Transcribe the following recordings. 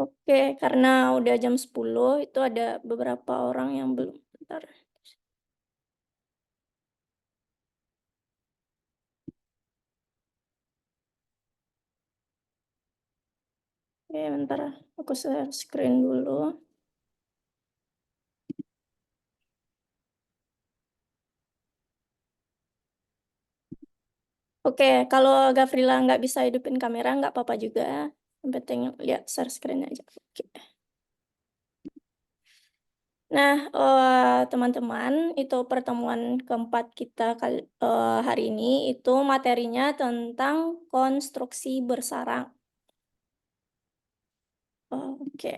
Oke, karena udah jam 10 itu ada beberapa orang yang belum. Bentar. Oke, bentar, aku share screen dulu. Oke, kalau Gavrila nggak bisa hidupin kamera nggak apa-apa juga, yang penting lihat share screen aja. Oke. Nah, teman-teman, itu pertemuan keempat kita hari ini, itu materinya tentang konstruksi bersarang. Oke.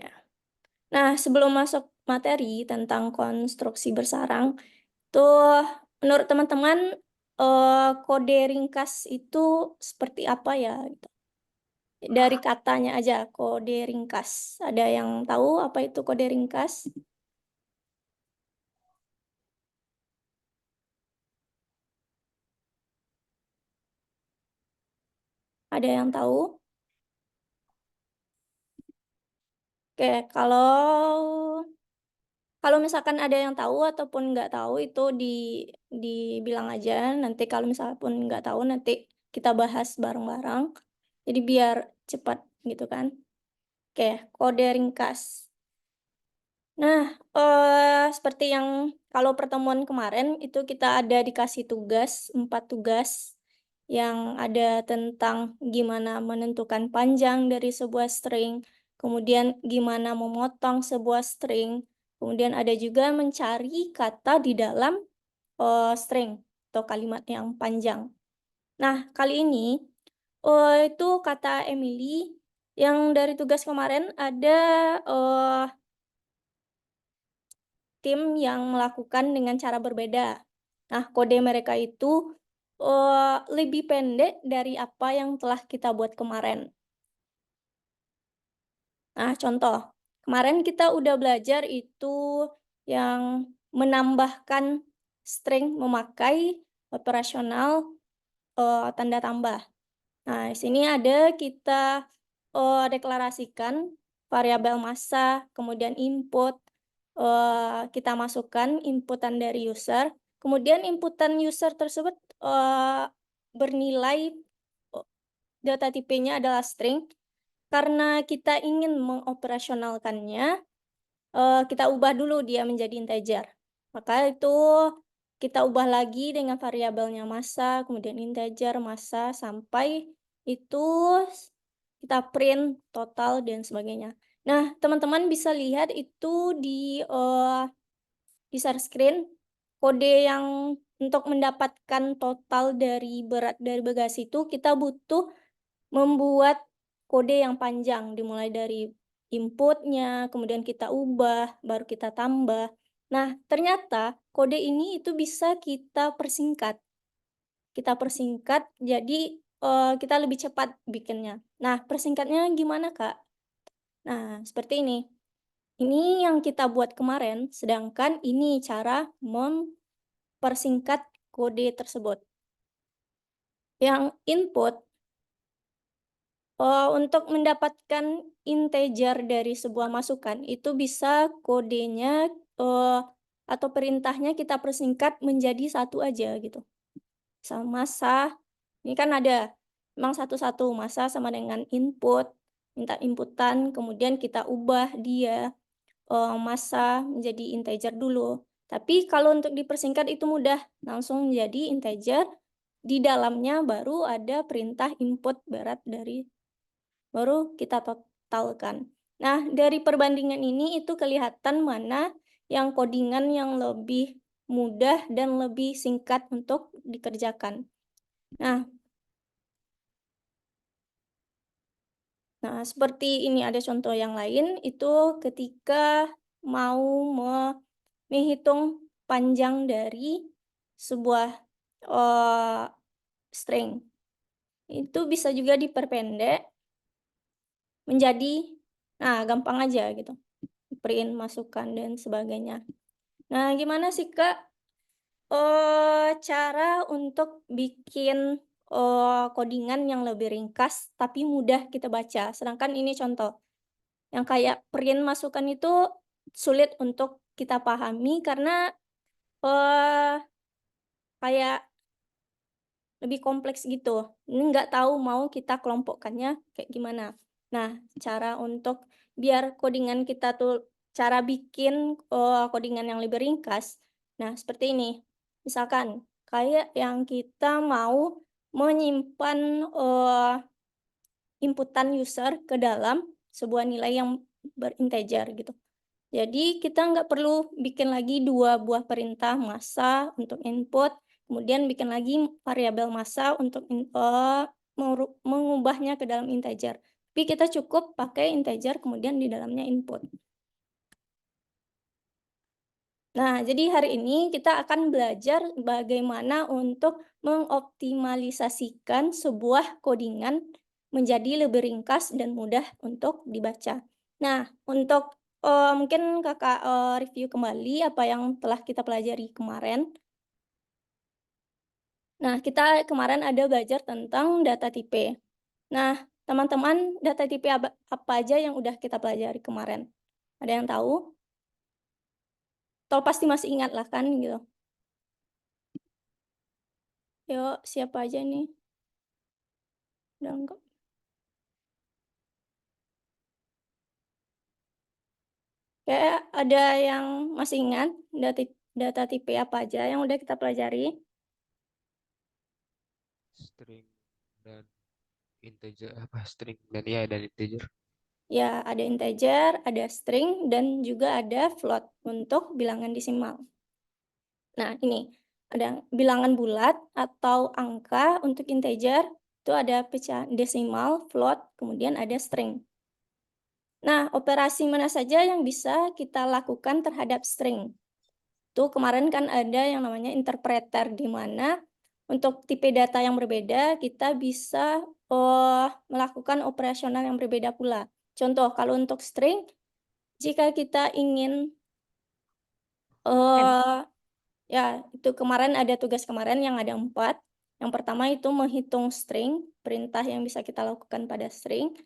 Nah, sebelum masuk materi tentang konstruksi bersarang, tuh menurut teman-teman, kode ringkas itu seperti apa ya, gitu? Dari katanya aja, kode ringkas. Ada yang tahu apa itu kode ringkas? Ada yang tahu? Oke, kalau misalkan ada yang tahu ataupun nggak tahu itu dibilang aja, nanti kalau misalnya pun nggak tahu nanti kita bahas bareng-bareng, jadi biar cepat gitu kan. Oke, kode ringkas. Nah, seperti yang kalau pertemuan kemarin itu kita ada dikasih tugas, 4 tugas, yang ada tentang gimana menentukan panjang dari sebuah string, kemudian gimana memotong sebuah string, kemudian ada juga mencari kata di dalam, string atau kalimat yang panjang. Nah, kali ini, itu kata Emily yang dari tugas kemarin ada, tim yang melakukan dengan cara berbeda. Nah, kode mereka itu, lebih pendek dari apa yang telah kita buat kemarin. Nah, contoh, kemarin kita udah belajar itu yang menambahkan string memakai operasional, tanda tambah. Nah, di sini ada kita, deklarasikan variabel massa, kemudian input, kita masukkan inputan dari user, kemudian inputan user tersebut, bernilai, data tipenya adalah string. Karena kita ingin mengoperasionalkannya, kita ubah dulu dia menjadi integer. Maka itu kita ubah lagi dengan variabelnya massa, kemudian integer, massa, sampai itu kita print total dan sebagainya. Nah, teman-teman bisa lihat itu di share screen, kode yang untuk mendapatkan total dari berat dari bagasi itu kita butuh membuat kode yang panjang, dimulai dari inputnya, kemudian kita ubah, baru kita tambah. Nah, ternyata kode ini itu bisa kita persingkat. Kita persingkat jadi, kita lebih cepat bikinnya. Nah, persingkatnya gimana, Kak? Nah, seperti ini. Ini yang kita buat kemarin, sedangkan ini cara mempersingkat kode tersebut. Yang input, untuk mendapatkan integer dari sebuah masukan, itu bisa kodenya, atau perintahnya kita persingkat menjadi satu aja gitu. Sama massa, ini kan ada memang satu-satu, massa sama dengan input, minta inputan, kemudian kita ubah dia, massa menjadi integer dulu. Tapi kalau untuk dipersingkat itu mudah, langsung jadi integer, di dalamnya baru ada perintah input berat dari baru kita totalkan. Nah, dari perbandingan ini itu kelihatan mana yang codingan yang lebih mudah dan lebih singkat untuk dikerjakan. Nah seperti ini ada contoh yang lain, itu ketika mau menghitung panjang dari sebuah, eee, string. Itu bisa juga diperpendek menjadi gampang aja gitu. Print, masukkan, dan sebagainya. Nah, gimana sih, Kak, cara untuk bikin, codingan yang lebih ringkas tapi mudah kita baca? Sedangkan ini contoh, yang kayak print masukan itu sulit untuk kita pahami karena, eee, kayak lebih kompleks gitu. Ini nggak tahu mau kita kelompokkannya kayak gimana. Nah, cara untuk biar codingan kita tuh cara bikin, codingan yang lebih ringkas, nah seperti ini. Misalkan kayak yang kita mau menyimpan, inputan user ke dalam sebuah nilai yang berinteger gitu. Jadi kita nggak perlu bikin lagi 2 buah perintah massa untuk input, kemudian bikin lagi variabel massa untuk mengubahnya ke dalam integer. Tapi kita cukup pakai integer kemudian di dalamnya input. Nah, jadi hari ini kita akan belajar bagaimana untuk mengoptimalisasikan sebuah codingan menjadi lebih ringkas dan mudah untuk dibaca. Nah, untuk mungkin Kakak review kembali apa yang telah kita pelajari kemarin. Nah, kita kemarin ada belajar tentang data tipe. Nah, teman-teman, data tipe apa aja yang udah kita pelajari kemarin? Ada yang tahu? Atau pasti masih ingat lah kan gitu. Yuk, siapa aja nih? Udah enggak. Kayak ada yang masih ingat data tipe apa aja yang udah kita pelajari? String dan integer apa string dan ya dan integer. Ya, ada integer, ada string, dan juga ada float untuk bilangan desimal. Nah, ini ada bilangan bulat atau angka untuk integer, itu ada pecahan desimal, float, kemudian ada string. Nah, operasi mana saja yang bisa kita lakukan terhadap string? Tuh kemarin kan ada yang namanya interpreter, di mana untuk tipe data yang berbeda kita bisa, melakukan operasional yang berbeda pula. Contoh, kalau untuk string, jika kita ingin, eee, ya itu kemarin ada tugas kemarin yang ada 4. Yang pertama itu menghitung string, perintah yang bisa kita lakukan pada string,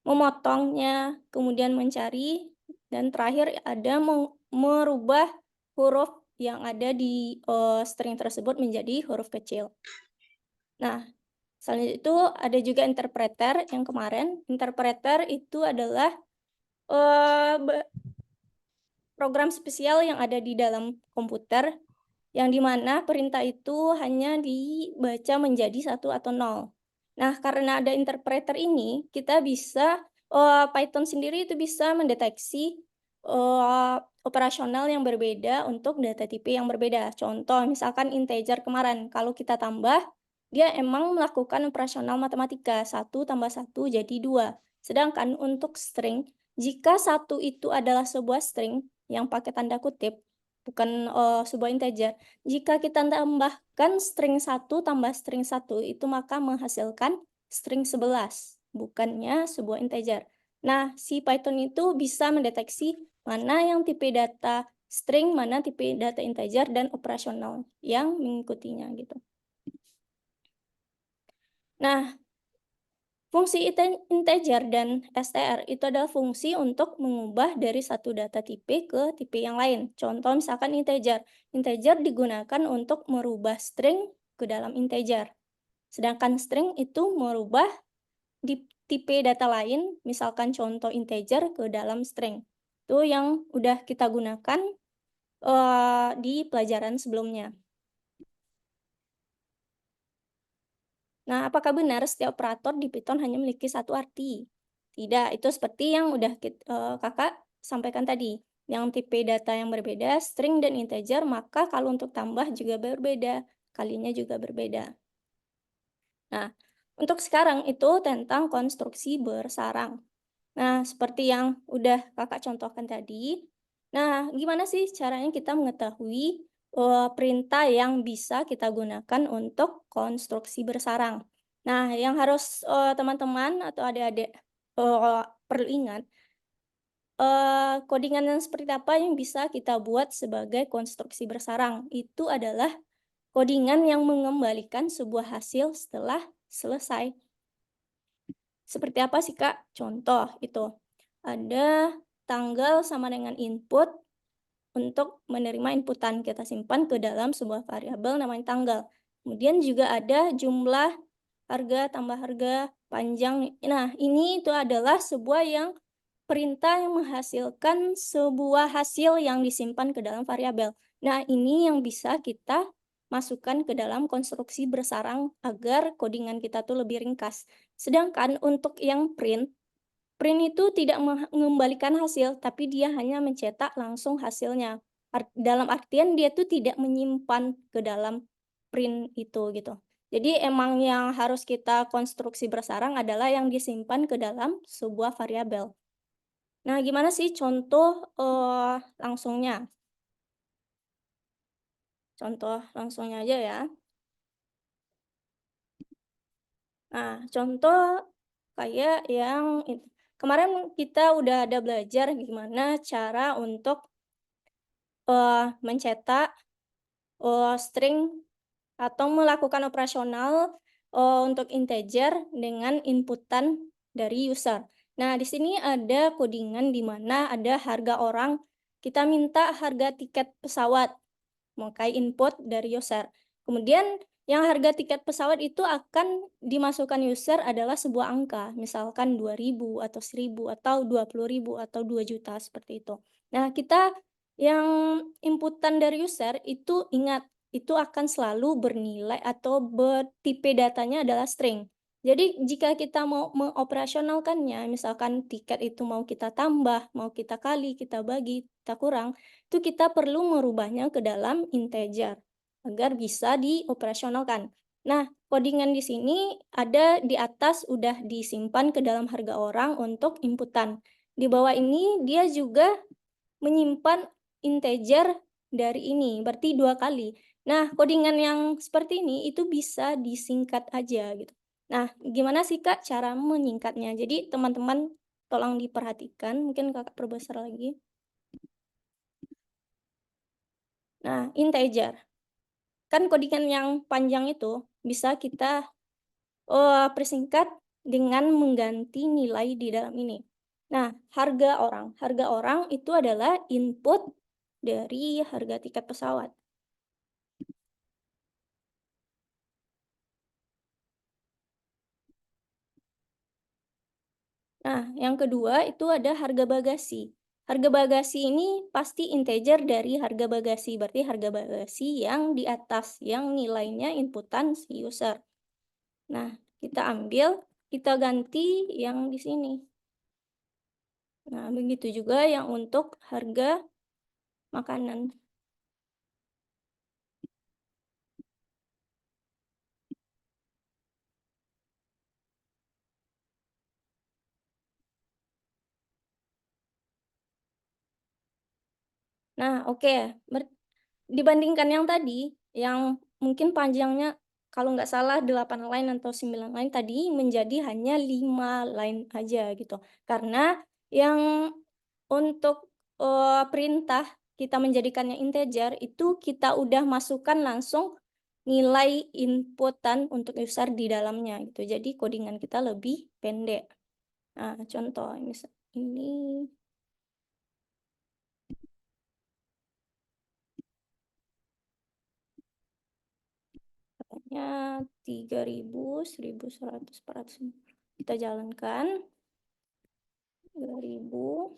memotongnya, kemudian mencari, dan terakhir ada merubah huruf yang ada di, string tersebut menjadi huruf kecil. Nah, selain itu ada juga interpreter yang kemarin. Interpreter itu adalah, eee, be program spesial yang ada di dalam komputer yang di mana perintah itu hanya dibaca menjadi satu atau nol. Nah, karena ada interpreter ini, kita bisa, Python sendiri itu bisa mendeteksi, operasional yang berbeda untuk data tipe yang berbeda. Contoh, misalkan integer kemarin, kalau kita tambah, dia emang melakukan operasional matematika, satu tambah satu jadi 2. Sedangkan untuk string, jika satu itu adalah sebuah string yang pakai tanda kutip, bukan, sebuah integer, jika kita tambahkan string satu tambah string satu itu maka menghasilkan string 11 bukannya sebuah integer. Nah, si Python itu bisa mendeteksi mana yang tipe data string, mana tipe data integer, dan operasional yang mengikutinya gitu. Nah, fungsi integer dan str itu adalah fungsi untuk mengubah dari satu data tipe ke tipe yang lain. Contoh misalkan integer. Integer digunakan untuk merubah string ke dalam integer. Sedangkan string itu merubah di tipe data lain, misalkan contoh integer ke dalam string. Itu yang udah kita gunakan di pelajaran sebelumnya. Nah, apakah benar setiap operator di Python hanya memiliki satu arti? Tidak, itu seperti yang udah Kakak sampaikan tadi. Yang tipe data yang berbeda, string dan integer, maka kalau untuk tambah juga berbeda, kalinya juga berbeda. Nah, untuk sekarang itu tentang konstruksi bersarang. Nah, seperti yang udah Kakak contohkan tadi. Nah, gimana sih caranya kita mengetahui, perintah yang bisa kita gunakan untuk konstruksi bersarang? Nah, yang harus, teman-teman atau adik-adik, perlu ingat, codingan yang seperti apa yang bisa kita buat sebagai konstruksi bersarang. Itu adalah codingan yang mengembalikan sebuah hasil setelah selesai. Seperti apa sih, Kak? Contoh itu. ada tanggal sama dengan input untuk menerima inputan kita simpan ke dalam sebuah variabel namanya tanggal. Kemudian juga ada jumlah harga tambah harga panjang. Nah, ini itu adalah sebuah yang perintah yang menghasilkan sebuah hasil yang disimpan ke dalam variabel. Nah, ini yang bisa kita masukkan ke dalam konstruksi bersarang agar codingan kita tuh lebih ringkas. Sedangkan untuk yang print, print itu tidak mengembalikan hasil, tapi dia hanya mencetak langsung hasilnya. Dalam artian dia tuh tidak menyimpan ke dalam print itu gitu. Jadi emang yang harus kita konstruksi bersarang adalah yang disimpan ke dalam sebuah variabel. Nah, gimana sih contoh, langsungnya? Contoh langsungnya aja ya. Nah, contoh kayak yang kemarin kita udah ada belajar gimana cara untuk, mencetak, string atau melakukan operasional, untuk integer dengan inputan dari user. Nah, di sini ada codingan di mana ada harga orang, kita minta harga tiket pesawat. Memakai input dari user. Kemudian yang harga tiket pesawat itu akan dimasukkan user adalah sebuah angka, misalkan 2.000 atau 1.000 atau 20.000 atau 2 juta seperti itu. Nah, kita yang inputan dari user itu ingat, itu akan selalu bernilai atau bertipe datanya adalah string. Jadi jika kita mau mengoperasionalkannya, misalkan tiket itu mau kita tambah, mau kita kali, kita bagi, kita kurang, itu kita perlu merubahnya ke dalam integer agar bisa dioperasionalkan. Nah, codingan di sini ada di atas udah disimpan ke dalam harga orang untuk inputan. Di bawah ini dia juga menyimpan integer dari ini, berarti 2 kali. Nah, codingan yang seperti ini itu bisa disingkat aja gitu. Nah, gimana sih Kak cara menyingkatnya? Jadi teman-teman tolong diperhatikan, mungkin Kakak perbesar lagi. Nah, integer. Kan codingan yang panjang itu bisa kita, persingkat dengan mengganti nilai di dalam ini. Nah, harga orang itu adalah input dari harga tiket pesawat. Nah, yang kedua itu ada harga bagasi. Harga bagasi ini pasti integer dari harga bagasi, berarti harga bagasi yang di atas, yang nilainya inputan si user. Nah, kita ambil, kita ganti yang di sini. Nah, begitu juga yang untuk harga makanan. Nah, oke, dibandingkan yang tadi, yang mungkin panjangnya kalau nggak salah 8 line atau 9 line tadi menjadi hanya 5 line aja gitu. Karena yang untuk, perintah kita menjadikannya integer itu kita udah masukkan langsung nilai inputan untuk user di dalamnya gitu. Jadi codingan kita lebih pendek. Nah, contoh ini katanya 3.000, 1.100, 400. Kita jalankan 2.000.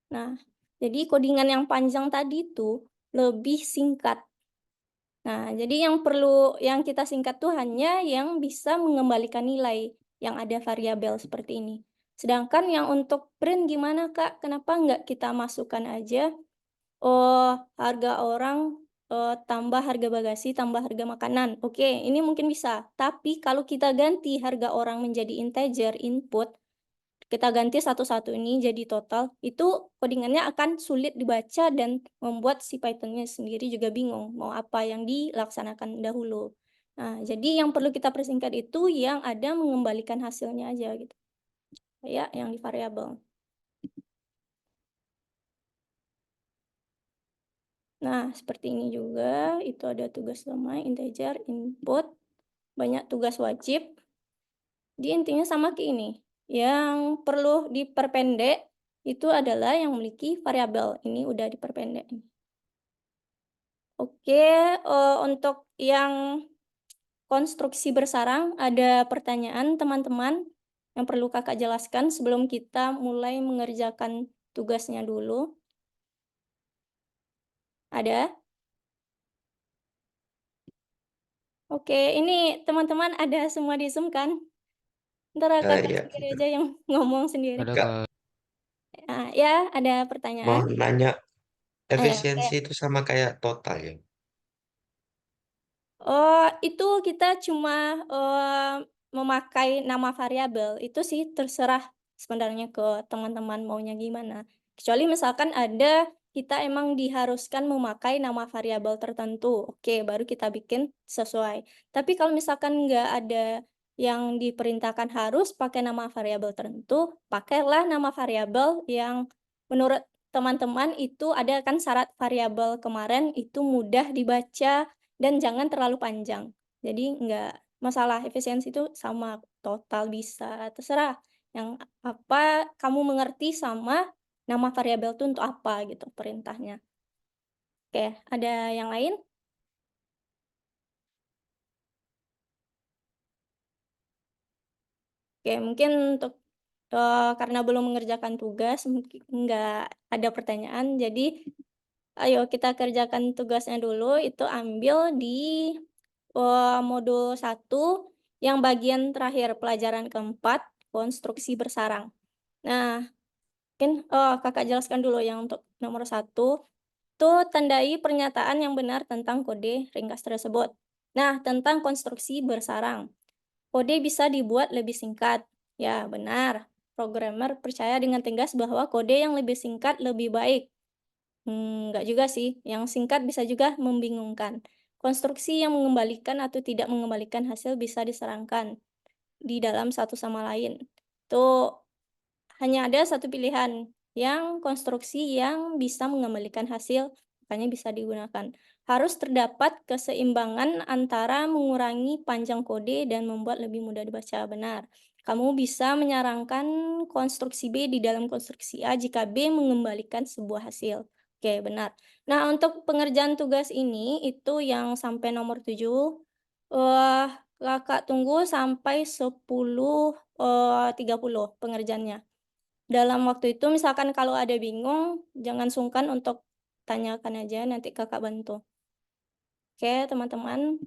Nah, jadi codingan yang panjang tadi tuh lebih singkat. Nah, jadi yang kita singkat tuh hanya yang bisa mengembalikan nilai yang ada variabel seperti ini. Sedangkan yang untuk print gimana, Kak? Kenapa nggak kita masukkan aja, harga orang, tambah harga bagasi, tambah harga makanan. Oke, ini mungkin bisa. Tapi kalau kita ganti harga orang menjadi integer input, kita ganti satu-satu ini jadi total, itu codingannya akan sulit dibaca dan membuat si Python-nya sendiri juga bingung mau apa yang dilaksanakan dahulu. Nah, jadi yang perlu kita persingkat itu yang ada mengembalikan hasilnya aja gitu, kayak yang di variabel. Nah, seperti ini juga, itu ada tugas lemah, integer, input, banyak tugas wajib. Jadi intinya sama kayak ini, yang perlu diperpendek itu adalah yang memiliki variabel, ini udah diperpendek. Oke, untuk yang konstruksi bersarang, ada pertanyaan teman-teman yang perlu Kakak jelaskan sebelum kita mulai mengerjakan tugasnya dulu? Ada? Oke, ini teman-teman ada semua di Zoom kan? Entar Kakak Ya, sendiri aja yang ngomong sendiri. Ada Kak, Kak. Ya, ada mau pertanyaan? nanya Ya, efisiensi oke. itu sama kayak total ya? Oh, itu kita cuma, memakai nama variabel, itu sih terserah sebenarnya ke teman-teman maunya gimana. Kecuali misalkan ada kita emang diharuskan memakai nama variabel tertentu, oke baru kita bikin sesuai. Tapi kalau misalkan nggak ada yang diperintahkan harus pakai nama variabel tertentu, pakailah nama variabel yang menurut teman-teman itu ada kan syarat variabel kemarin itu mudah dibaca dan jangan terlalu panjang. Jadi nggak masalah efisiensi itu sama, total bisa, terserah. Yang apa kamu mengerti sama nama variabel itu untuk apa gitu perintahnya. Oke, ada yang lain? Oke, mungkin untuk, karena belum mengerjakan tugas mungkin nggak ada pertanyaan, jadi ayo kita kerjakan tugasnya dulu, itu ambil di, modul 1 yang bagian terakhir, pelajaran keempat, konstruksi bersarang. Nah, mungkin, Kakak jelaskan dulu yang untuk nomor 1, tuh tandai pernyataan yang benar tentang kode ringkas tersebut. Nah, tentang konstruksi bersarang, kode bisa dibuat lebih singkat. Ya, benar. Programmer percaya dengan tegas bahwa kode yang lebih singkat lebih baik. Enggak juga sih, yang singkat bisa juga membingungkan. Konstruksi yang mengembalikan atau tidak mengembalikan hasil bisa diserangkan di dalam satu sama lain. Tuh, hanya ada satu pilihan, yang konstruksi yang bisa mengembalikan hasil, makanya bisa digunakan. Harus terdapat keseimbangan antara mengurangi panjang kode dan membuat lebih mudah dibaca, benar. Kamu bisa menyarankan konstruksi B di dalam konstruksi A jika B mengembalikan sebuah hasil. Oke, benar. Nah, untuk pengerjaan tugas ini, itu yang sampai nomor 7, eh Kakak tunggu sampai 10:30 pengerjaannya. Dalam waktu itu misalkan kalau ada bingung, jangan sungkan untuk tanyakan aja, nanti Kakak bantu. Oke, teman-teman.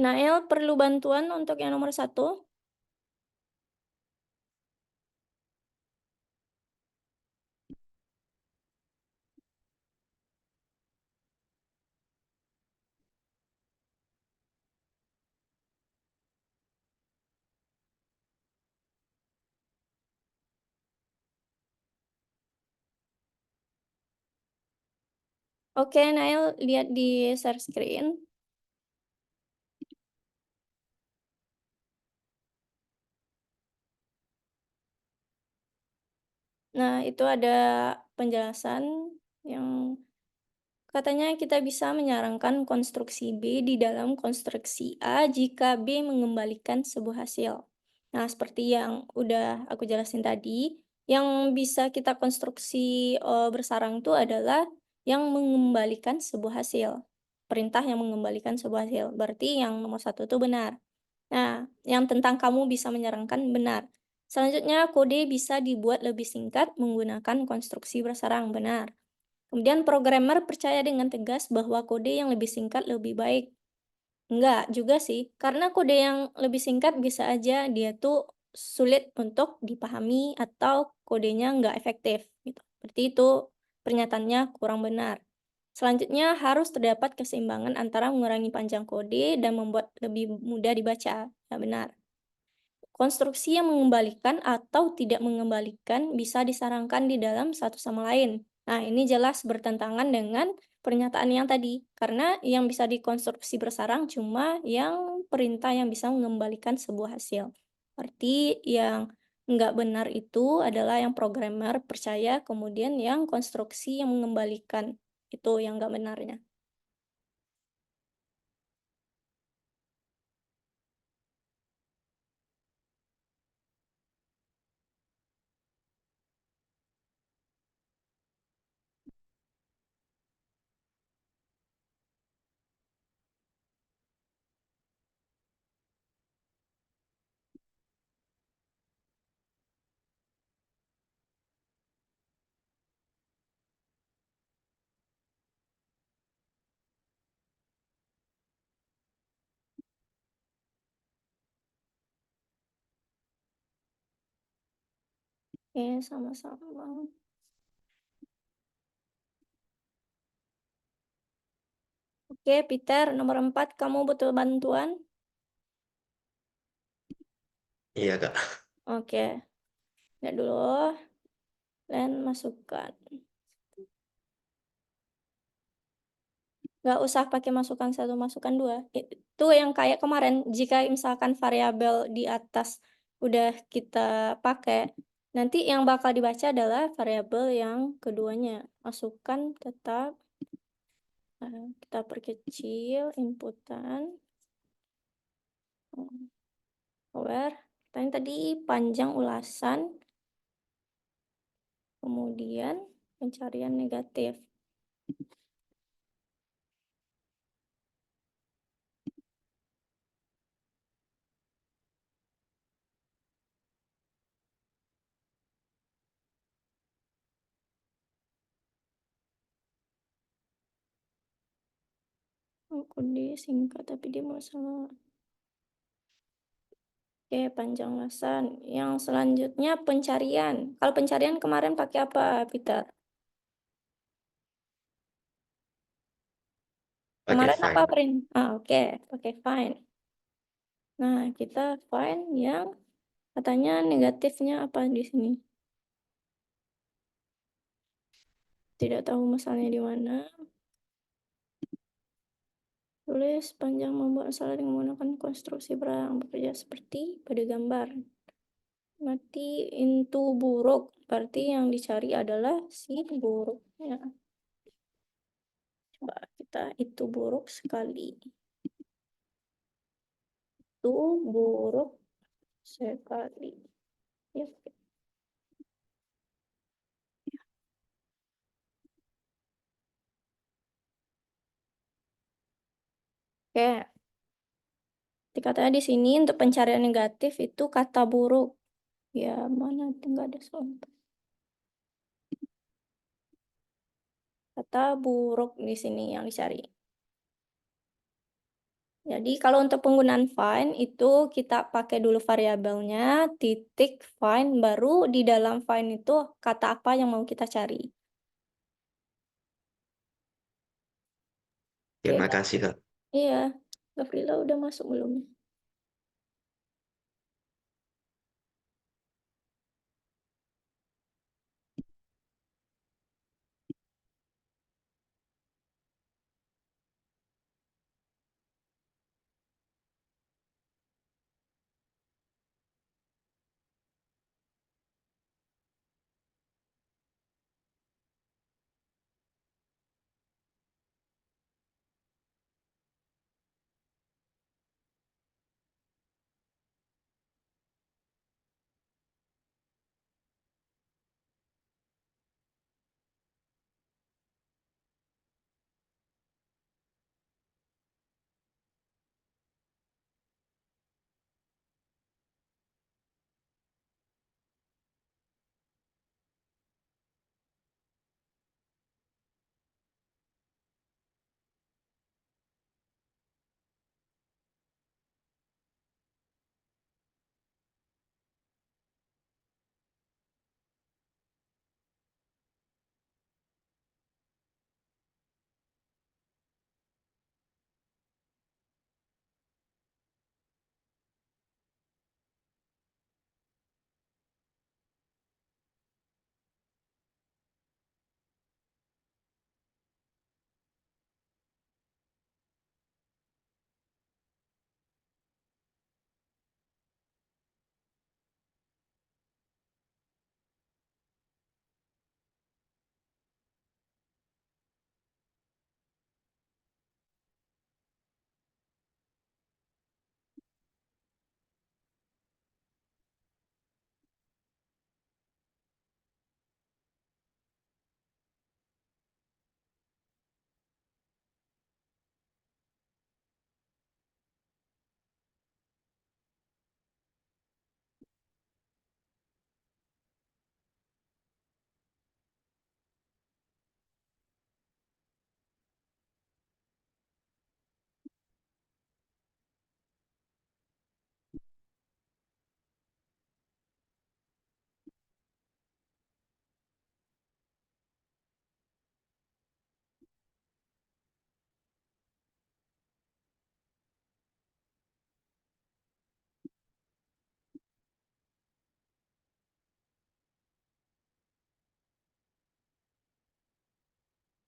Nael perlu bantuan untuk yang nomor 1? Oke, Nael lihat di share screen. Nah, itu ada penjelasan yang katanya kita bisa menyarankan konstruksi B di dalam konstruksi A jika B mengembalikan sebuah hasil. Nah, seperti yang udah aku jelasin tadi, yang bisa kita konstruksi bersarang itu adalah yang mengembalikan sebuah hasil. Perintah yang mengembalikan sebuah hasil. Berarti yang nomor 1 itu benar. Nah, yang tentang kamu bisa menyarankan benar. Selanjutnya, kode bisa dibuat lebih singkat menggunakan konstruksi bersarang. Benar. Kemudian programmer percaya dengan tegas bahwa kode yang lebih singkat lebih baik. Enggak juga sih, karena kode yang lebih singkat bisa aja dia tuh sulit untuk dipahami atau kodenya nggak efektif gitu. Berarti itu pernyataannya kurang benar. Selanjutnya harus terdapat keseimbangan antara mengurangi panjang kode dan membuat lebih mudah dibaca. Ya benar. Konstruksi yang mengembalikan atau tidak mengembalikan bisa disarankan di dalam satu sama lain. Nah, ini jelas bertentangan dengan pernyataan yang tadi, karena yang bisa dikonstruksi bersarang cuma yang perintah yang bisa mengembalikan sebuah hasil. Berarti yang nggak benar itu adalah yang programmer percaya, kemudian yang konstruksi yang mengembalikan. Itu yang nggak benarnya. Oke, sama-sama. Oke, Peter, nomor 4, kamu butuh bantuan? Iya, Kak. Oke, lihat dulu. Dan masukkan. Nggak usah pakai masukan 1, masukan 2. Itu yang kayak kemarin, jika misalkan variabel di atas udah kita pakai, nanti yang bakal dibaca adalah variabel yang keduanya. Masukkan tetap, kita perkecil inputan, where, tadi panjang ulasan, kemudian pencarian negatif. Aku disingkat tapi dia masalah. Oke, panjang ulasan. Yang selanjutnya pencarian. Kalau pencarian kemarin pakai apa, Peter? Pakai Kemarin apa, fine. print? Oke, pakai find. Nah, kita find yang katanya negatifnya apa di sini? Tidak tahu masalahnya di mana. Tulis panjang membuat masalah dengan menggunakan konstruksi berang bekerja seperti pada gambar. Mati into buruk. Berarti yang dicari adalah si buruknya. Coba kita itu buruk sekali. Itu buruk sekali. Ya. Oke. Dikatakan di sini untuk pencarian negatif itu kata buruk. Ya, mana enggak ada soal. Kata buruk di sini yang dicari. Jadi kalau untuk penggunaan find itu kita pakai dulu variabelnya, titik find, baru di dalam find itu kata apa yang mau kita cari. Ya, Oke, makasih, Kak. iya. Gavrila udah masuk belum?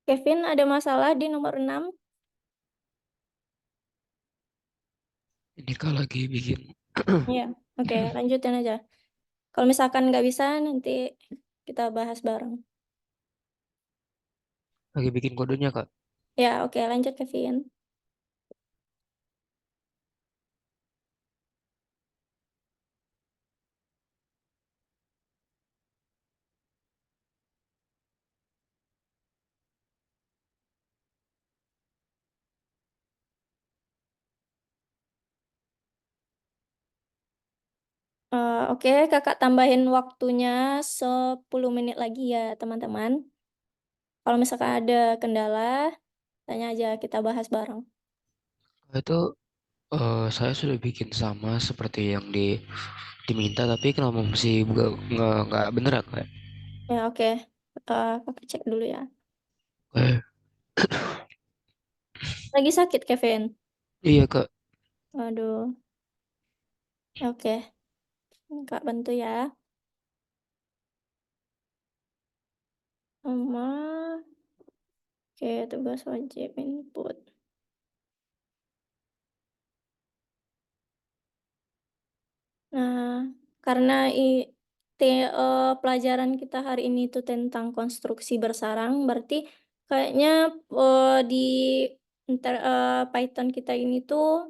Kevin ada masalah di nomor 6. Ini Kak lagi bikin Iya, oke, lanjutin aja. Kalau misalkan nggak bisa, nanti kita bahas bareng. lagi bikin kodenya Kak. Ya, oke, lanjut Kevin. Oke, kakak tambahin waktunya 10 menit lagi ya, teman-teman. Kalau misalkan ada kendala, tanya aja, kita bahas bareng. Itu saya sudah bikin sama seperti yang diminta tapi kenapa masih nggak bener ya Kak? Ya, oke. Kakak cek dulu ya. Eh, Lagi sakit, Kevin? iya Kak. Aduh, oke. Kak bantu ya. Sama, oke, tugas wajib input. Nah, karena pelajaran kita hari ini itu tentang konstruksi bersarang, berarti kayaknya di Python kita ini tuh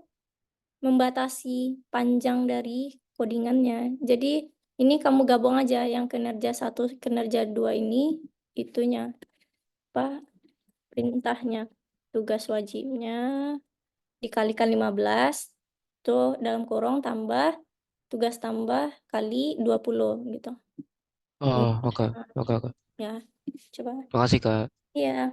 membatasi panjang dari codingannya. Jadi ini kamu gabung aja yang kinerja satu, kinerja dua ini itunya apa perintahnya, tugas wajibnya dikalikan 15 tuh dalam kurung tambah tugas tambah kali 20 gitu. Oh, Hmm. oke. Oke, oke. Ya, coba. Makasih Kak. Iya.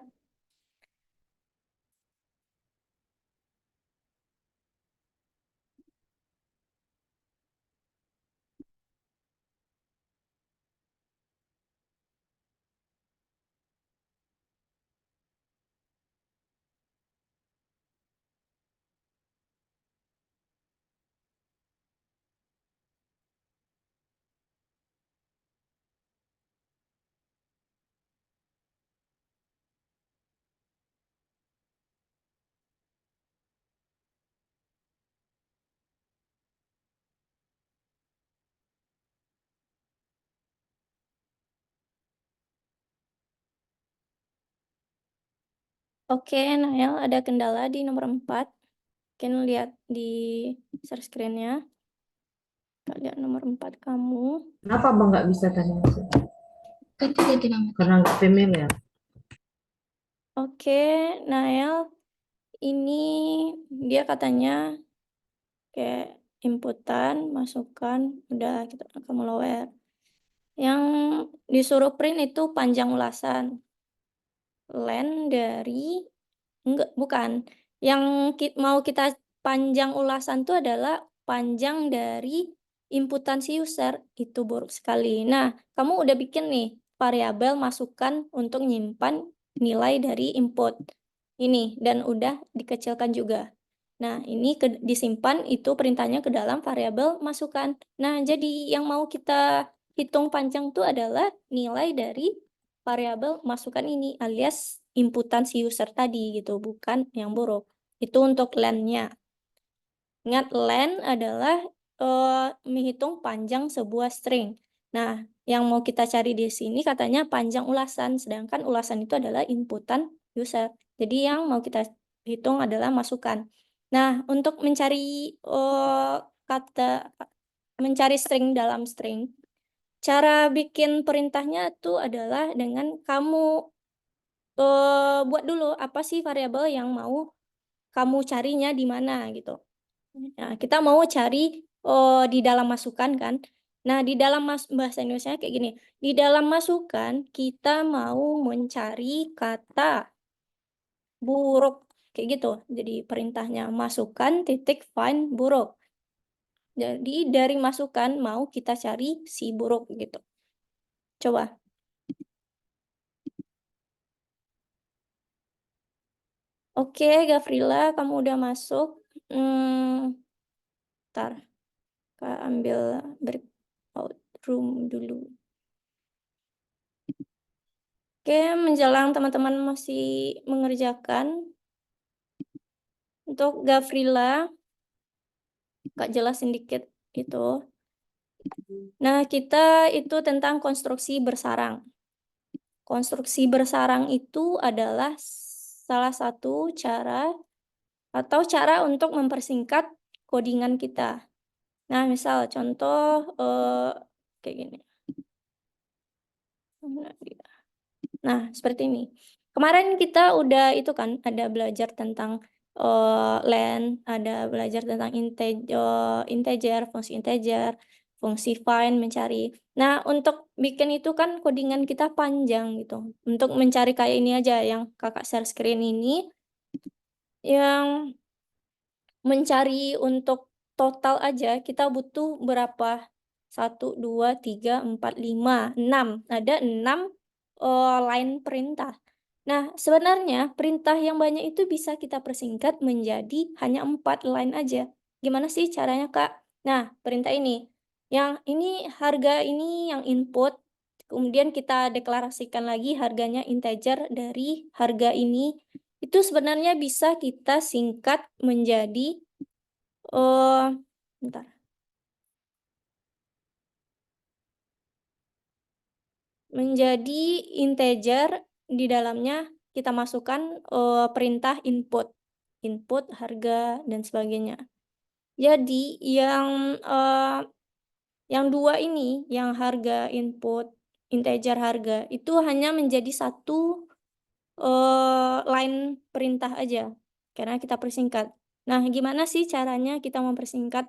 Oke, Nael, ada kendala di nomor 4. Mungkin lihat di share screen-nya. Kita lihat nomor 4 kamu. Kenapa abang nggak bisa tadi masuk? Ganti nama. Karena nggak familiar. Oke, Nael, ini dia katanya kayak inputan, masukan, udah kita kamu lower. Yang disuruh print itu panjang ulasan. Len dari enggak, bukan. Yang mau kita panjang ulasan itu adalah panjang dari inputan si user. Itu buruk sekali. Nah, kamu udah bikin nih variabel masukan untuk nyimpan nilai dari input. Ini, dan udah dikecilkan juga. Nah, ini disimpan itu perintahnya ke dalam variabel masukan. Nah, jadi yang mau kita hitung panjang itu adalah nilai dari variabel masukan ini alias inputan si user tadi gitu, bukan yang buruk. Itu untuk len-nya. Ingat, len adalah menghitung panjang sebuah string. Nah, yang mau kita cari di sini katanya panjang ulasan, sedangkan ulasan itu adalah inputan user. Jadi yang mau kita hitung adalah masukan. Nah, untuk mencari mencari string dalam string, cara bikin perintahnya itu adalah dengan kamu buat dulu apa sih variabel yang mau kamu carinya di mana gitu. Nah, kita mau cari di dalam masukan kan. Nah, di dalam bahasa Indonesia kayak gini. Di dalam masukan kita mau mencari kata buruk kayak gitu. Jadi perintahnya masukkan titik find buruk. Jadi dari masukan mau kita cari si buruk gitu. Coba. Oke, Gavrila, kamu udah masuk. Ntar, Kak ambil breakout room dulu. Oke, menjelang teman-teman masih mengerjakan. Untuk Gavrila, Kak jelasin dikit itu. Nah, kita itu tentang konstruksi bersarang. Konstruksi bersarang itu adalah salah satu cara atau cara untuk mempersingkat codingan kita. Nah, misal contoh kayak gini. Nah, seperti ini. Kemarin kita udah itu kan ada belajar tentang len, ada belajar tentang integer, fungsi integer, fungsi find, mencari. Nah, untuk bikin itu kan codingan kita panjang gitu. Untuk mencari kayak ini aja yang kakak share screen ini, yang mencari untuk total aja kita butuh berapa? 1, 2, 3, 4, 5, 6. Ada 6 line perintah. Nah, sebenarnya perintah yang banyak itu bisa kita persingkat menjadi hanya 4 line aja. Gimana sih caranya, Kak? Nah, perintah ini. Yang ini harga ini yang input. Kemudian kita deklarasikan lagi harganya integer dari harga ini. Itu sebenarnya bisa kita singkat menjadi bentar. Menjadi integer, di dalamnya kita masukkan perintah input, harga dan sebagainya. Jadi yang dua ini, yang harga input, integer harga, itu hanya menjadi satu line perintah aja karena kita persingkat. Nah, gimana sih caranya kita mempersingkat?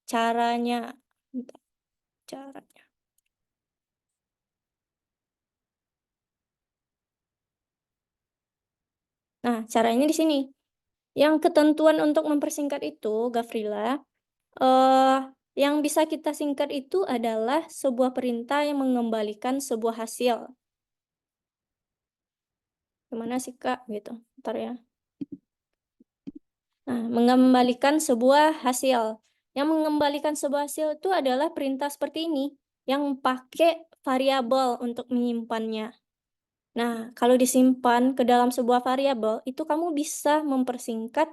Caranya. Nah, caranya di sini. Yang ketentuan untuk mempersingkat itu, Gavrila, yang bisa kita singkat itu adalah sebuah perintah yang mengembalikan sebuah hasil. Gimana sih, Kak? Gitu. Ntar ya. Nah, mengembalikan sebuah hasil. Yang mengembalikan sebuah hasil itu adalah perintah seperti ini, yang pakai variabel untuk menyimpannya. Nah, kalau disimpan ke dalam sebuah variabel, itu kamu bisa mempersingkat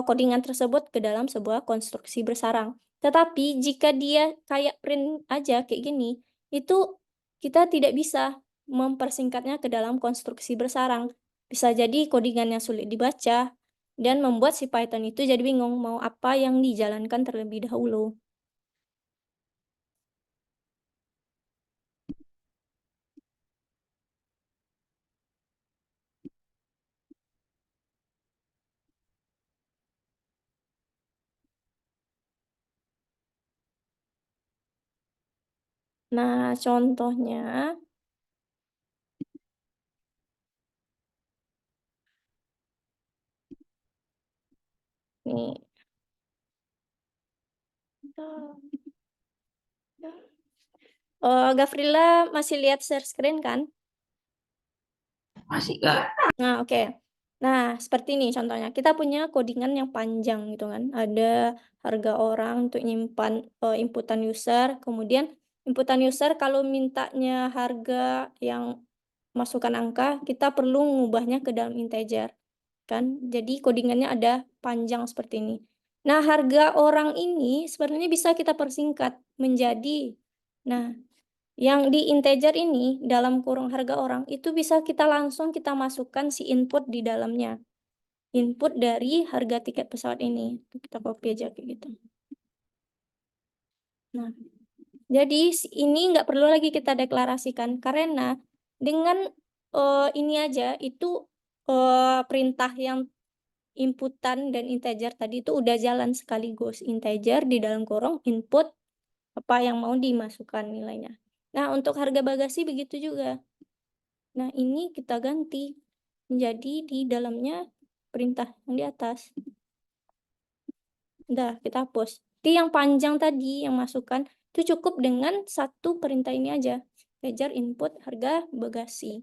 codingan tersebut ke dalam sebuah konstruksi bersarang. Tetapi jika dia kayak print aja kayak gini, itu kita tidak bisa mempersingkatnya ke dalam konstruksi bersarang. Bisa jadi codingannya sulit dibaca dan membuat si Python itu jadi bingung mau apa yang dijalankan terlebih dahulu. Nah, contohnya nih. Gafrila masih lihat share screen kan? Masih Kak. Nah, oke. Nah, seperti ini contohnya. Kita punya codingan yang panjang gitu kan. Ada harga orang untuk nyimpan inputan user. Kemudian inputan user kalau mintanya harga yang masukkan angka, kita perlu mengubahnya ke dalam integer. Kan? Jadi codingannya ada panjang seperti ini. Nah, harga orang ini sebenarnya bisa kita persingkat menjadi, nah, yang di integer ini dalam kurung harga orang itu bisa kita langsung kita masukkan si input di dalamnya. Input dari harga tiket pesawat ini. Kita copy aja kayak gitu. Nah, jadi ini nggak perlu lagi kita deklarasikan karena dengan ini aja itu perintah yang inputan dan integer tadi itu udah jalan sekaligus. Integer di dalam kurung input apa yang mau dimasukkan nilainya. Nah, untuk harga bagasi begitu juga. Nah, ini kita ganti menjadi di dalamnya perintah yang di atas. Udah, kita hapus. Jadi yang panjang tadi yang masukkan itu cukup dengan satu perintah ini aja. Integer input harga bagasi.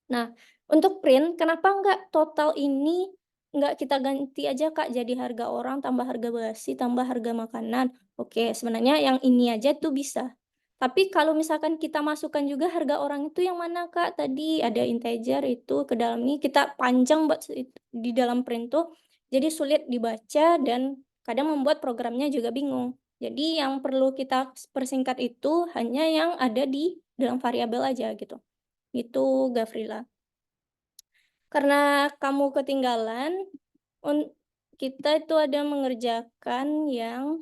Nah, untuk print, kenapa nggak total ini nggak kita ganti aja Kak jadi harga orang tambah harga bagasi tambah harga makanan? Oke, sebenarnya yang ini aja tuh bisa. Tapi kalau misalkan kita masukkan juga harga orang itu yang mana Kak? Tadi ada integer itu ke dalam ini kita panjang buat di dalam print tuh jadi sulit dibaca dan kadang membuat programnya juga bingung. Jadi yang perlu kita persingkat itu hanya yang ada di dalam variabel aja gitu. Itu Gafrila. Karena kamu ketinggalan, kita itu ada mengerjakan yang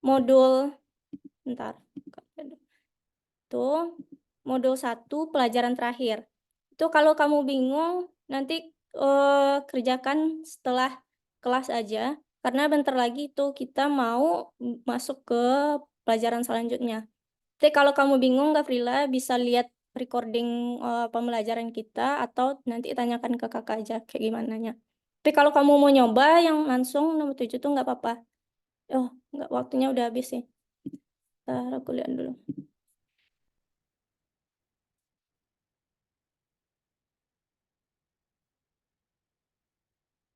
modul tuh modul 1 pelajaran terakhir. Itu kalau kamu bingung nanti kerjakan setelah kelas aja karena bentar lagi itu kita mau masuk ke pelajaran selanjutnya. Jadi kalau kamu bingung Gafrila bisa lihat recording pembelajaran kita atau nanti tanyakan ke kakak aja kayak gimana nya. Tapi kalau kamu mau nyoba yang langsung nomor 7 tuh nggak apa-apa. Oh, nggak, waktunya udah habis sih. Ntar aku lihat dulu.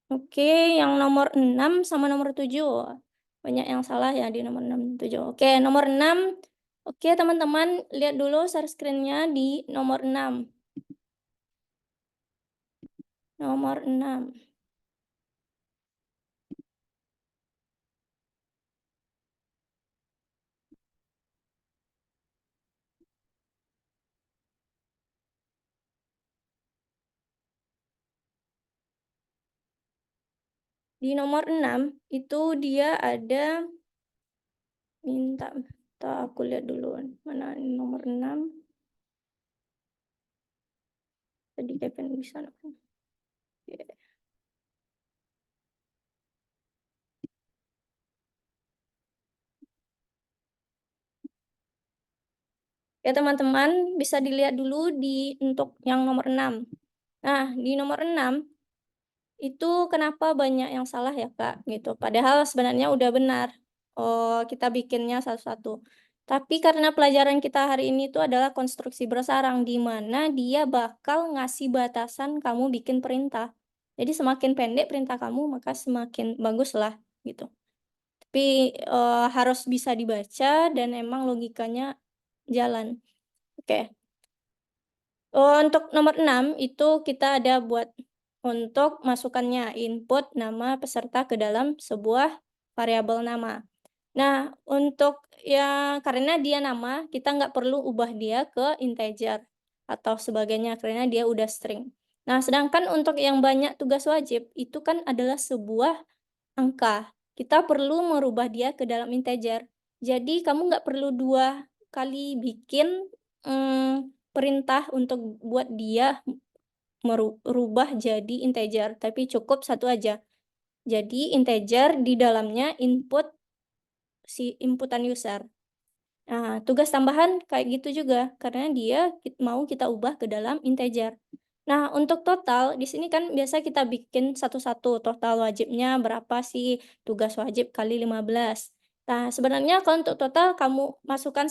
Oke, yang nomor 6 sama nomor 7. Banyak yang salah ya di nomor 6 7. Oke, nomor 6. Oke, teman-teman lihat dulu share screen-nya di nomor 6. Nomor 6. Di nomor 6 itu dia ada minta aku lihat dulu mana nomor 6. Tadi Kevin bisa. Ya teman-teman bisa dilihat dulu untuk yang nomor 6. Nah, di nomor 6 itu kenapa banyak yang salah ya Kak gitu. Padahal sebenarnya udah benar. Oh, kita bikinnya satu-satu. Tapi karena pelajaran kita hari ini itu adalah konstruksi bersarang di mana dia bakal ngasih batasan kamu bikin perintah. Jadi semakin pendek perintah kamu maka semakin bagus lah gitu. Tapi harus bisa dibaca dan emang logikanya jalan. Oke. Untuk nomor 6 itu kita ada buat untuk masukannya input nama peserta ke dalam sebuah variabel nama. Nah, untuk ya karena dia nama, kita nggak perlu ubah dia ke integer. atau sebagainya karena dia udah string. Nah, sedangkan untuk yang banyak tugas wajib itu kan adalah sebuah angka. Kita perlu merubah dia ke dalam integer. Jadi kamu nggak perlu 2 kali bikin, perintah untuk buat dia rubah jadi integer, tapi cukup satu aja. Jadi integer di dalamnya input si inputan user. Nah, tugas tambahan kayak gitu juga, karena dia mau kita ubah ke dalam integer. Nah, untuk total, di sini kan biasa kita bikin satu-satu, total wajibnya berapa sih, tugas wajib kali 15. Nah, sebenarnya kalau untuk total kamu masukkan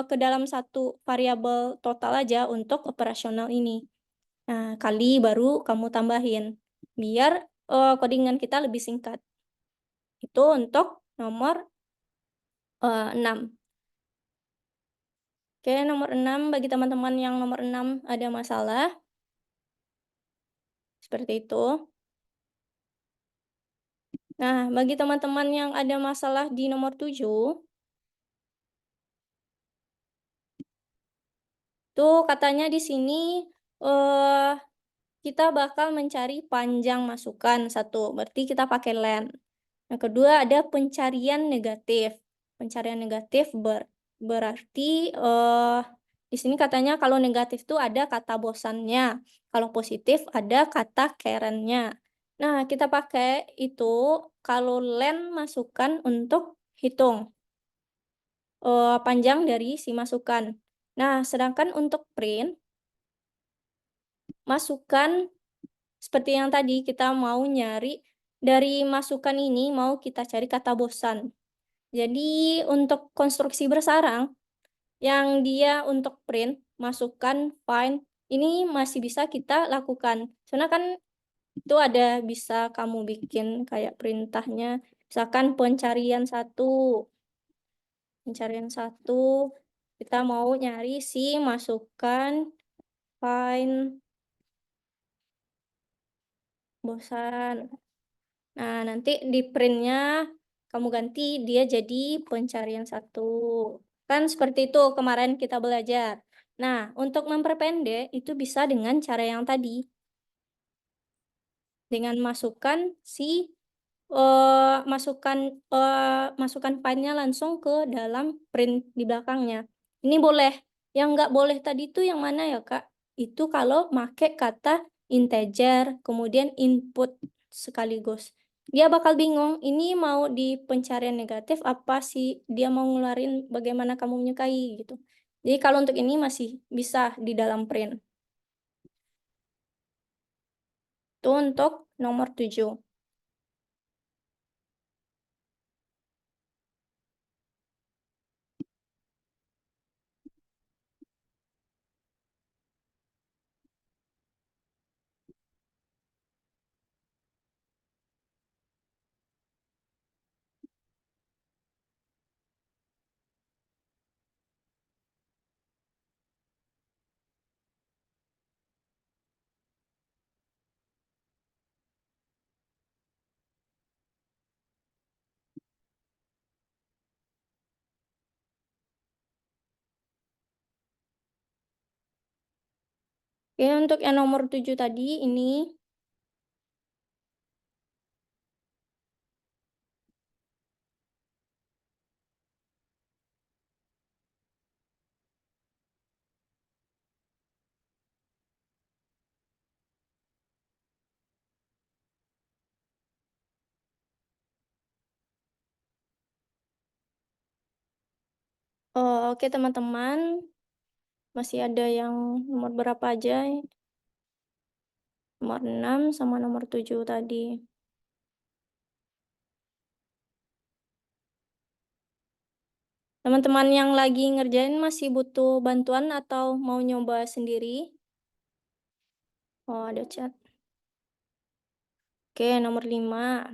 ke dalam satu variabel total aja untuk operasional ini. Nah, kali baru kamu tambahin, biar codingan kita lebih singkat. Itu untuk nomor 6. Oke, nomor 6 bagi teman-teman yang nomor 6 ada masalah. Seperti itu. Nah, bagi teman-teman yang ada masalah di nomor 7, tuh katanya di sini eh kita bakal mencari panjang masukan satu, berarti kita pakai len. Yang kedua ada pencarian negatif. Pencarian negatif berarti di sini katanya kalau negatif tuh ada kata bosannya, kalau positif ada kata kerennya. Nah, kita pakai itu kalau len masukan untuk hitung panjang dari si masukan. Nah, sedangkan untuk print masukan seperti yang tadi kita mau nyari dari masukan ini mau kita cari kata bosan. Jadi untuk konstruksi bersarang yang dia untuk print, masukkan, find, ini masih bisa kita lakukan. Soalnya kan itu ada bisa kamu bikin kayak perintahnya, misalkan pencarian satu, kita mau nyari si masukan, find, bosan. Nah, nanti di printnya kamu ganti dia jadi pencarian satu. Kan seperti itu kemarin kita belajar. Nah, untuk memperpendek itu bisa dengan cara yang tadi. Dengan masukkan si masukkan file-nya langsung ke dalam print di belakangnya. Ini boleh. Yang nggak boleh tadi itu yang mana ya, Kak? Itu kalau make kata integer, kemudian input sekaligus. Dia bakal bingung, ini mau di pencarian negatif apa sih dia mau ngeluarin bagaimana kamu menyukai gitu. Jadi kalau untuk ini masih bisa di dalam print. Itu untuk nomor 7. Oke, untuk yang nomor 7 tadi ini oke teman-teman, masih ada yang nomor berapa aja? Nomor 6 sama nomor 7 tadi. Teman-teman yang lagi ngerjain masih butuh bantuan atau mau nyoba sendiri? Oh, ada chat. Oke, nomor 5.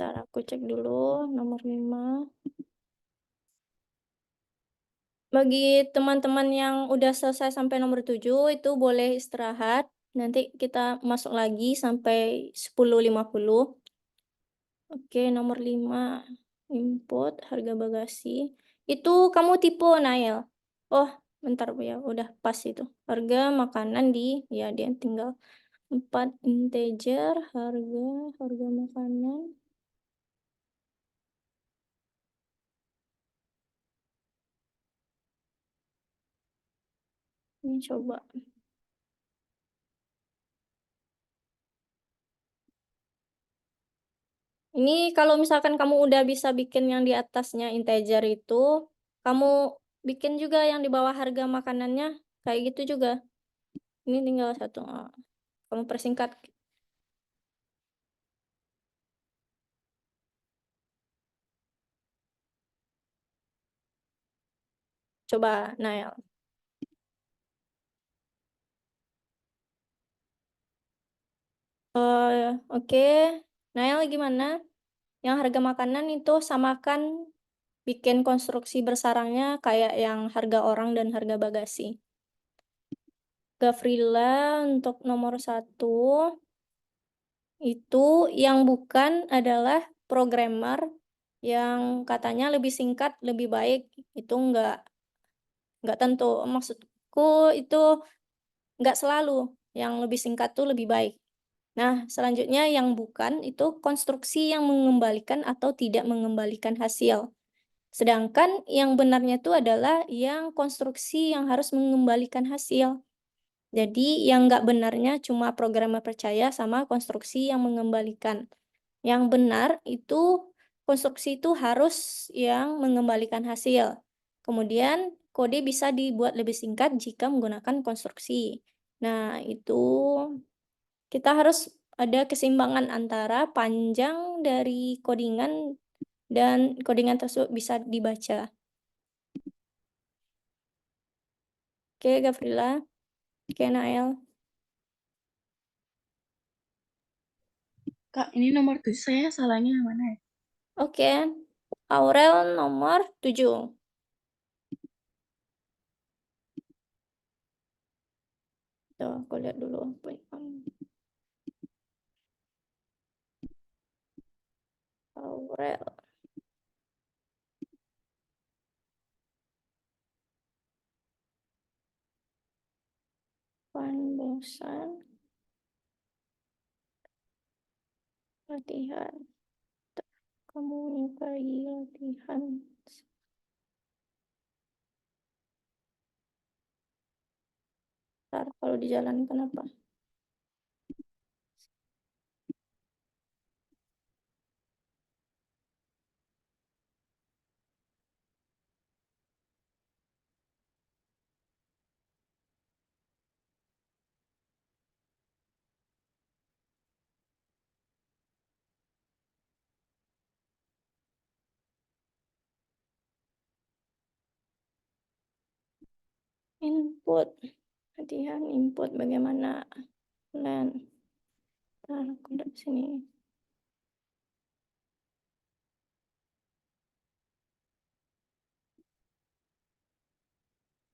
Bentar, aku cek dulu nomor 5. Bagi teman-teman yang udah selesai sampai nomor 7, itu boleh istirahat. Nanti kita masuk lagi sampai 10.50. Oke, nomor 5 input harga bagasi. Itu kamu tipe, Nail. Oh, bentar Bu ya, udah pas itu. Harga makanan ya dia tinggal 4 integer, harga makanan. Ini coba. Ini kalau misalkan kamu udah bisa bikin yang di atasnya integer itu, kamu bikin juga yang di bawah harga makanannya, kayak gitu juga. Ini tinggal satu, kamu persingkat. Coba, Nail. Oke. Nail gimana? Yang harga makanan itu samakan bikin konstruksi bersarangnya kayak yang harga orang dan harga bagasi. Gavrila untuk nomor 1 itu yang bukan adalah programmer yang katanya lebih singkat lebih baik. Itu nggak tentu. Maksudku itu nggak selalu yang lebih singkat tuh lebih baik. Nah, selanjutnya yang bukan itu konstruksi yang mengembalikan atau tidak mengembalikan hasil. Sedangkan yang benarnya itu adalah yang konstruksi yang harus mengembalikan hasil. Jadi yang nggak benarnya cuma programmer percaya sama konstruksi yang mengembalikan. Yang benar itu konstruksi itu harus yang mengembalikan hasil. Kemudian kode bisa dibuat lebih singkat jika menggunakan konstruksi. Nah, itu kita harus ada keseimbangan antara panjang dari codingan dan codingan tersebut bisa dibaca. Oke, Gavrila. Oke, Nael. Kak, ini nomor 7 saya salahnya yang mana ya? Oke. Aurel nomor 7. Tuh, aku lihat dulu. Aurel. Bosan. Latihan. Kamu menyukai latihan. Ntar kalau di jalan kenapa? Input. Latihan input bagaimana? Plan. Ntar aku lihat sini.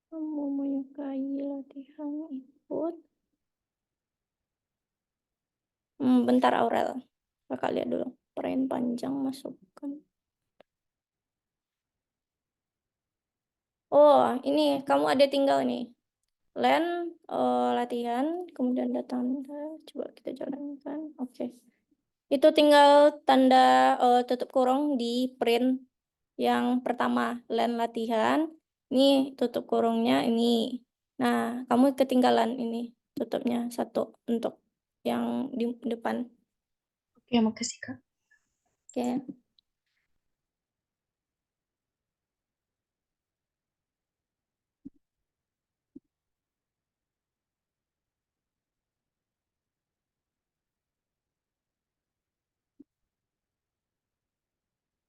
Kamu menyukai latihan input. Bentar Aurel. Kakak lihat dulu. Perayaan panjang masukkan. Oh, ini kamu ada tinggal nih. Latihan, kemudian datang. Coba kita jalankan. Oke. Itu tinggal tanda tutup kurung di print yang pertama, latihan. Ini tutup kurungnya ini. Nah, kamu ketinggalan ini tutupnya satu untuk yang di depan. Oke, makasih Kak. Oke.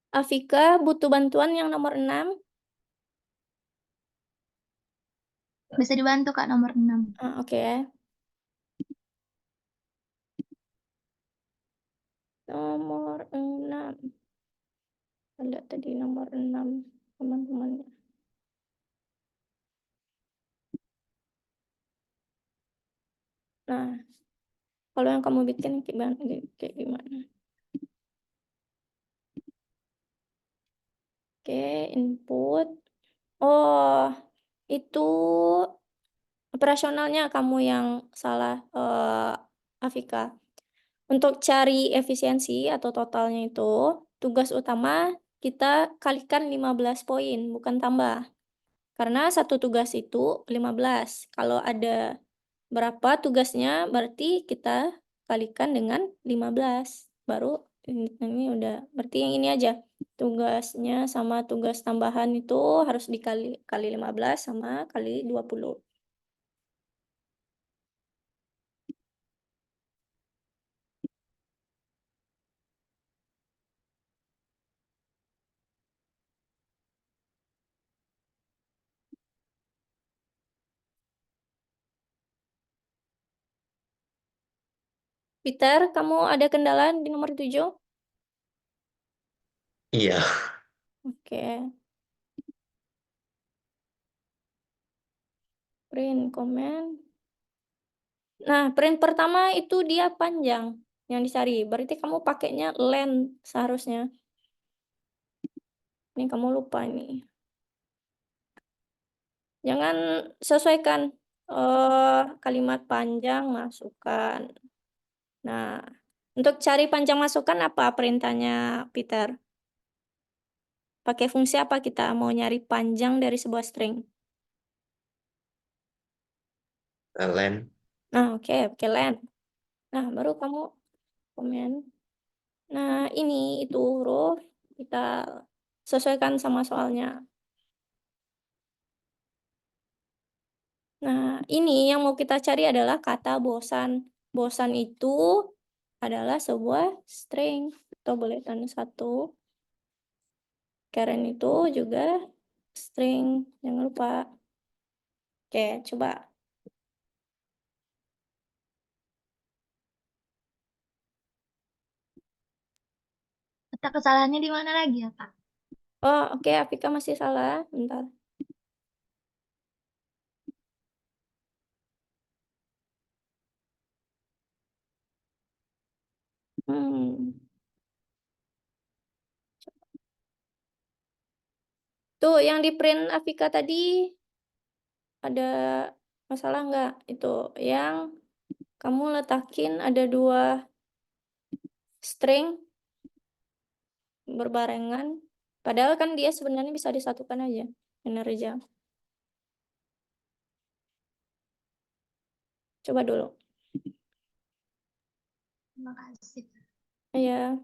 Afika butuh bantuan yang nomor 6. Bisa dibantu Kak nomor 6. Oke. Nomor 6. Ada tadi nomor 6 teman-temannya. Nah, Kalau yang kamu bikin kayak gimana? Oke, input. Oh, itu operasionalnya kamu yang salah, Afika. Untuk cari efisiensi atau totalnya itu, tugas utama kita kalikan 15 poin, bukan tambah. Karena satu tugas itu 15. Kalau ada berapa tugasnya, berarti kita kalikan dengan 15. Baru ini udah, berarti yang ini aja. Tugasnya sama tugas tambahan itu harus kali 15 sama kali 20. Peter, kamu ada kendala di nomor 7? Iya. Oke. Print comment. Nah, print pertama itu dia panjang yang dicari. Berarti kamu pakainya length seharusnya. Ini kamu lupa nih. Jangan sesuaikan kalimat panjang masukkan. Nah, untuk cari panjang masukkan apa perintahnya, Peter? Pakai fungsi apa kita mau nyari panjang dari sebuah string? Len. Nah, oke, pakai length. Nah, baru kamu komen. Nah, ini itu huruf kita sesuaikan sama soalnya. Nah, ini yang mau kita cari adalah kata bosan. Bosan itu adalah sebuah string. Atau boleh tanda 1. Karen itu juga string. Jangan lupa. Oke, coba. Letak kesalahannya di mana lagi ya, Kak? Oh, oke, Afika masih salah. Bentar. Hmm. Tuh, yang di print Afika tadi ada masalah nggak? Itu yang kamu letakin ada 2 string berbarengan. Padahal kan dia sebenarnya bisa disatukan aja. Benar aja. Coba dulu. Terima kasih. Iya.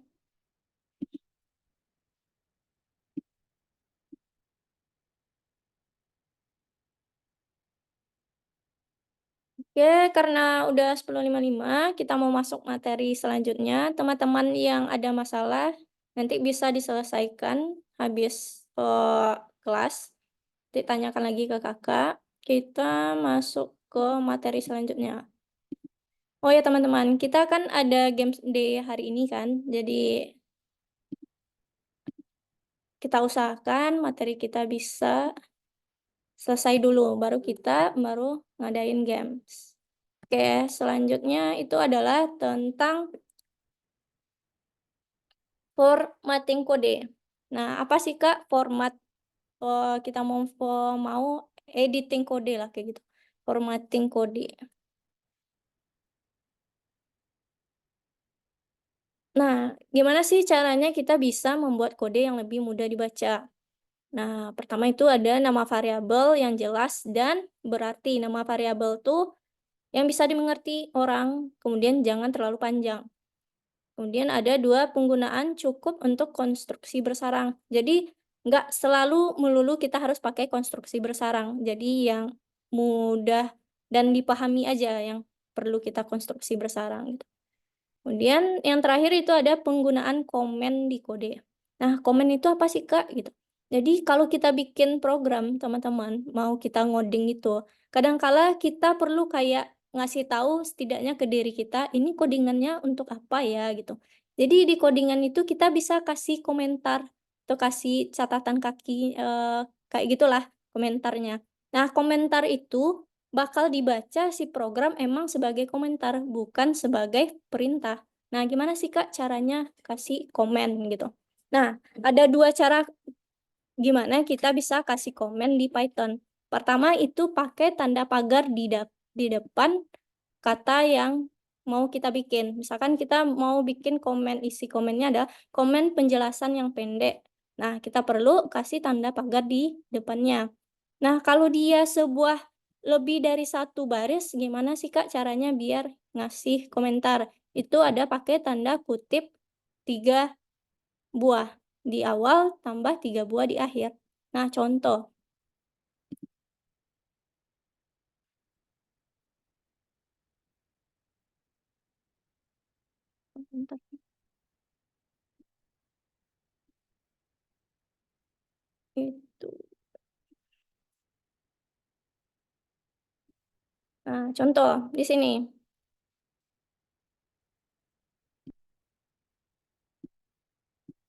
Oke, karena udah 10.55, kita mau masuk materi selanjutnya. Teman-teman yang ada masalah, nanti bisa diselesaikan habis kelas. Ditanyakan lagi ke kakak. Kita masuk ke materi selanjutnya. Oh ya teman-teman, kita kan ada games day hari ini kan. Jadi kita usahakan materi kita bisa selesai dulu, baru kita ngadain games. Oke, selanjutnya itu adalah tentang formatting kode. Nah, apa sih Kak format kita mau editing kode lah kayak gitu. Formatting kode. Nah, gimana sih caranya kita bisa membuat kode yang lebih mudah dibaca? Nah, pertama itu ada nama variabel yang jelas dan berarti. Nama variabel tuh yang bisa dimengerti orang, kemudian jangan terlalu panjang. Kemudian ada 2 penggunaan cukup untuk konstruksi bersarang. Jadi, nggak selalu melulu kita harus pakai konstruksi bersarang. Jadi yang mudah dan dipahami aja yang perlu kita konstruksi bersarang gitu. Kemudian yang terakhir itu ada penggunaan komen di kode. Nah, komen itu apa sih, Kak? Gitu. Jadi kalau kita bikin program, teman-teman, mau kita ngoding itu, kadangkala kita perlu kayak ngasih tahu setidaknya ke diri kita, ini codingannya untuk apa ya, gitu. Jadi di codingan itu kita bisa kasih komentar atau kasih catatan kaki, kayak gitulah komentarnya. Nah, komentar itu bakal dibaca si program emang sebagai komentar, bukan sebagai perintah. Nah, gimana sih Kak caranya kasih komen gitu? Nah, ada dua cara gimana kita bisa kasih komen di Python. Pertama itu pakai tanda pagar di depan kata yang mau kita bikin. Misalkan kita mau bikin komen, isi komennya ada komen penjelasan yang pendek. Nah, kita perlu kasih tanda pagar di depannya. Nah, kalau dia sebuah lebih dari satu baris, gimana sih Kak caranya biar ngasih komentar? Itu ada pakai tanda kutip 3 buah di awal tambah 3 buah di akhir. Nah, contoh. Bentar. Itu. Nah, contoh di sini.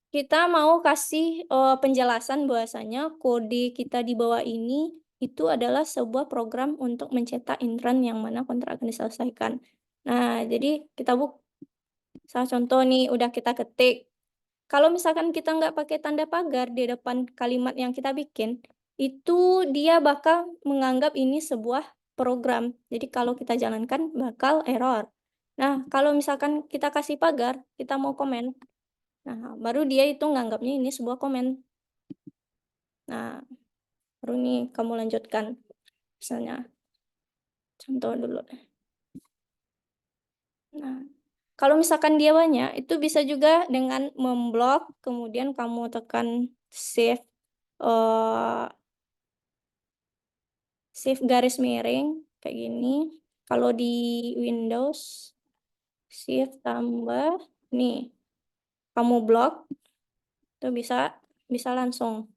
Kita mau kasih penjelasan bahwasanya kode kita di bawah ini itu adalah sebuah program untuk mencetak intern yang mana kontrak akan diselesaikan. Nah, jadi kita salah contoh nih udah kita ketik. Kalau misalkan kita nggak pakai tanda pagar di depan kalimat yang kita bikin, itu dia bakal menganggap ini sebuah program. Jadi kalau kita jalankan bakal error. Nah, kalau misalkan kita kasih pagar, kita mau komen. Nah, baru dia itu nganggapnya ini sebuah komen. Nah, baru nih kamu lanjutkan. Misalnya, contoh dulu. Nah, kalau misalkan dia banyak, itu bisa juga dengan memblok, kemudian kamu tekan save, shift garis miring, kayak gini. Kalau di Windows, shift tambah, nih, kamu blok, itu bisa langsung.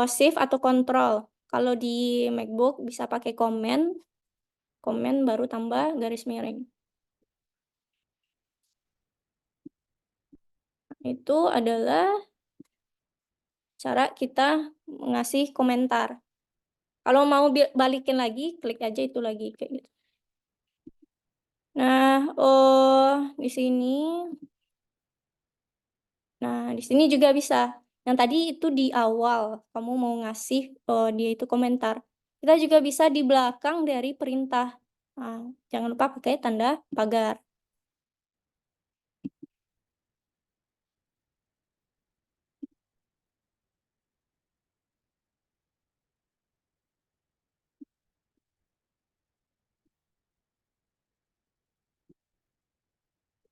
Shift atau control. Kalau di MacBook bisa pakai komen baru tambah garis miring. Itu adalah cara kita ngasih komentar. Kalau mau balikin lagi, klik aja itu lagi kayak gitu. Nah, di sini. Nah, di sini juga bisa. Yang tadi itu di awal kamu mau ngasih dia itu komentar. Kita juga bisa di belakang dari perintah. Nah, jangan lupa pakai tanda pagar.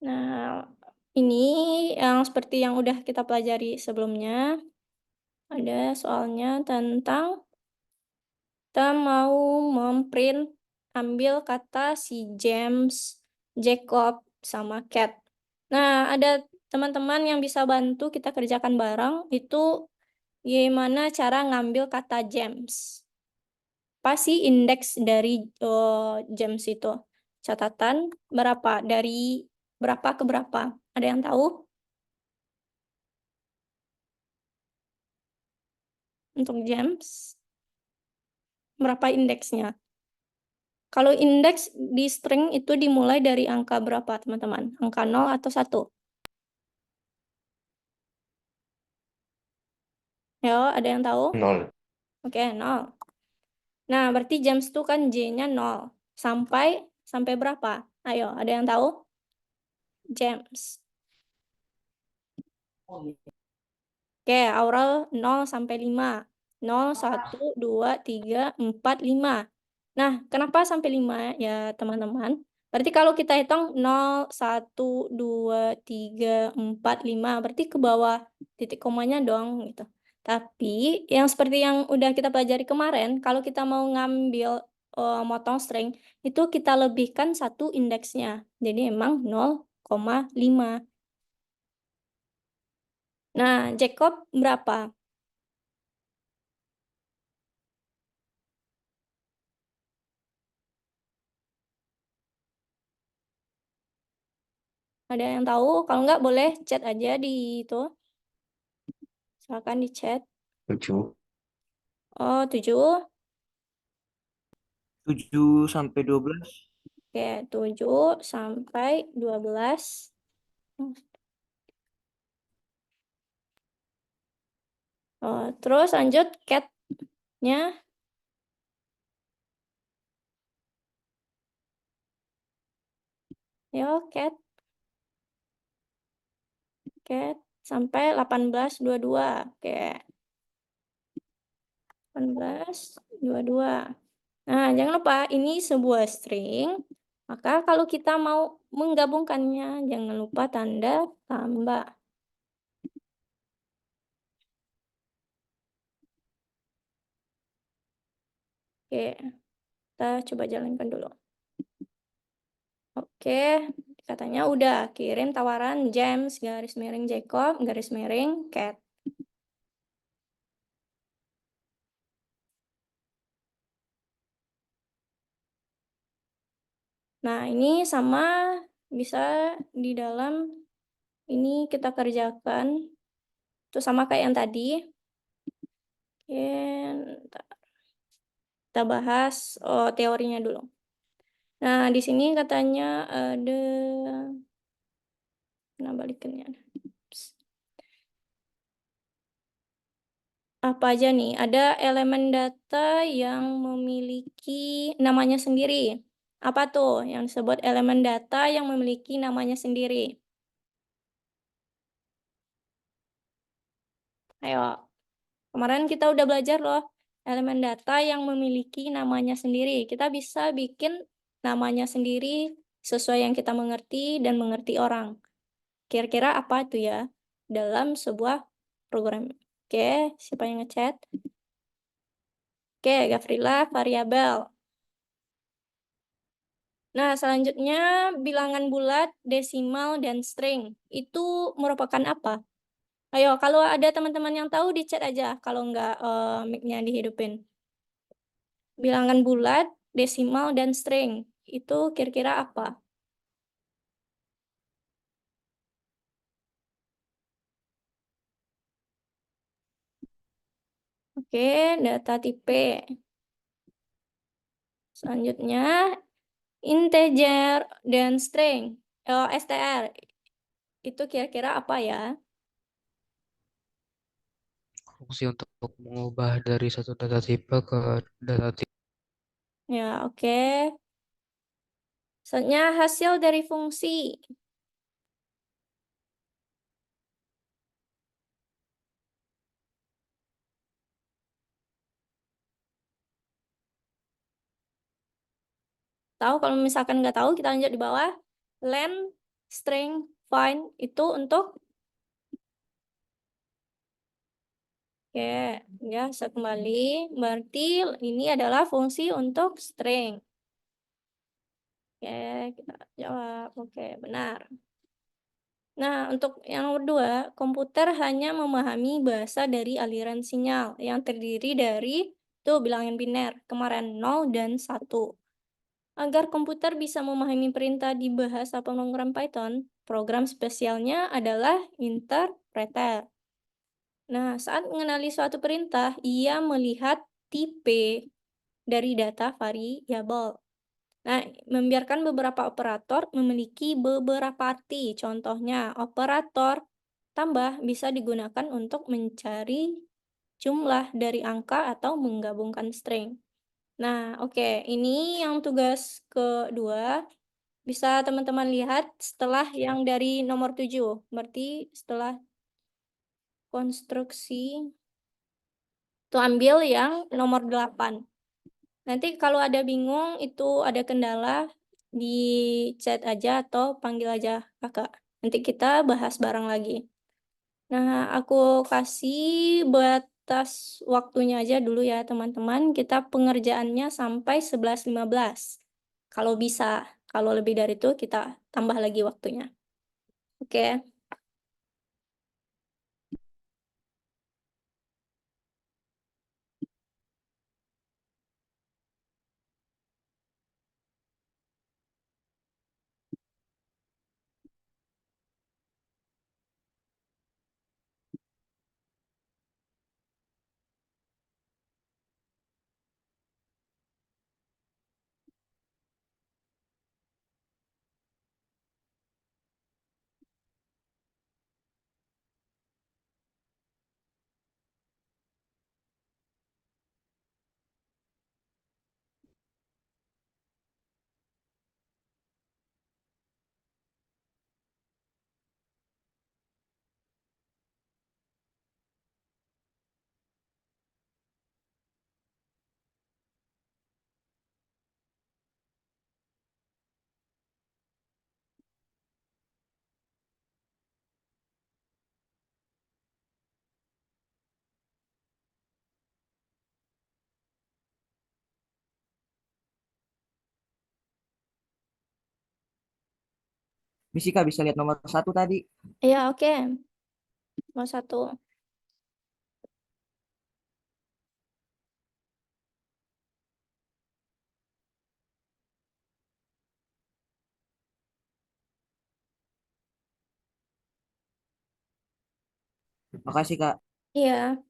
Nah, ini yang seperti yang udah kita pelajari sebelumnya. Ada soalnya tentang kita mau memprint ambil kata si James, Jacob, sama Cat. Nah, ada teman-teman yang bisa bantu kita kerjakan bareng, itu gimana cara ngambil kata James. Apa sih indeks dari James itu? Catatan berapa? Dari berapa ke berapa? Ada yang tahu? Untuk James, berapa indeksnya? Kalau indeks di string itu dimulai dari angka berapa, teman-teman? Angka 0 atau 1? Ya, ada yang tahu? 0. Oke, 0. Nah, berarti James itu kan J-nya 0. Sampai berapa? Ayo, ada yang tahu? James. Oke, Aurel 0 sampai 5. 0, 1, 2, 3, 4, 5. Nah, kenapa sampai 5 ya, teman-teman? Berarti kalau kita hitung 0, 1, 2, 3, 4, 5, berarti ke bawah titik komanya dong, gitu. Tapi, yang seperti yang udah kita pelajari kemarin, kalau kita mau ngambil motong string, itu kita lebihkan 1 indeksnya. Jadi emang 0,5. Nah, Jacob berapa? Ada yang tahu? Kalau nggak boleh chat aja di itu. Silakan di chat. 7. Oh, 7. 7 sampai 12. Oke, 7 sampai 12. Oh, terus lanjut cat-nya. Yo, cat sampai 18.22. Oke, 18.22. Nah, jangan lupa ini sebuah string. Maka kalau kita mau menggabungkannya, jangan lupa tanda tambah. Oke, kita coba jalankan dulu. Oke, katanya udah kirim tawaran James garis miring Jacob garis miring cat. Nah, ini sama bisa di dalam ini kita kerjakan. Itu sama kayak yang tadi. Oke, ntar kita bahas teorinya dulu. Nah, di sini katanya ada nah balikannya. Apa aja nih? Ada elemen data yang memiliki namanya sendiri. Apa tuh yang disebut elemen data yang memiliki namanya sendiri? Ayo, kemarin kita udah belajar loh, elemen data yang memiliki namanya sendiri. Kita bisa bikin namanya sendiri sesuai yang kita mengerti dan mengerti orang. Kira-kira apa itu ya dalam sebuah program? Oke, siapa yang ngechat? Oke, Gafrila, variabel. Nah, selanjutnya bilangan bulat, desimal, dan string. Itu merupakan apa? Ayo, kalau ada teman-teman yang tahu di chat aja, kalau nggak mic-nya dihidupin. Bilangan bulat, desimal, dan string. Itu kira-kira apa? Oke, data tipe. Selanjutnya, integer dan string. STR. Itu kira-kira apa ya? Fungsi untuk mengubah dari satu data tipe ke data tipe. Ya, oke. Selanjutnya, hasil dari fungsi. Tahu kalau misalkan nggak tahu, kita lanjut di bawah. Len, string, find itu untuk oke, ya saya kembali. Berarti ini adalah fungsi untuk string. Oke, kita jawab. Oke, benar. Nah, untuk yang nomor 2, komputer hanya memahami bahasa dari aliran sinyal yang terdiri dari tuh bilangan biner, kemarin 0 dan 1. Agar komputer bisa memahami perintah di bahasa pemrogram Python, program spesialnya adalah interpreter. Nah, saat mengenali suatu perintah, ia melihat tipe dari data variabel. Nah, membiarkan beberapa operator memiliki beberapa arti. Contohnya, operator tambah bisa digunakan untuk mencari jumlah dari angka atau menggabungkan string. Nah, oke, ini yang tugas kedua. Bisa teman-teman lihat setelah yang dari nomor 7. Berarti setelah konstruksi, itu ambil yang nomor 8. Nanti kalau ada bingung, itu ada kendala, di chat aja atau panggil aja kakak. Nanti kita bahas bareng lagi. Nah, aku kasih batas waktunya aja dulu ya teman-teman. Kita pengerjaannya sampai 11.15. Kalau bisa, kalau lebih dari itu kita tambah lagi waktunya. Oke. Misi Kak bisa lihat nomor 1 tadi. Iya, oke. Nomor 1. Makasih Kak. Iya.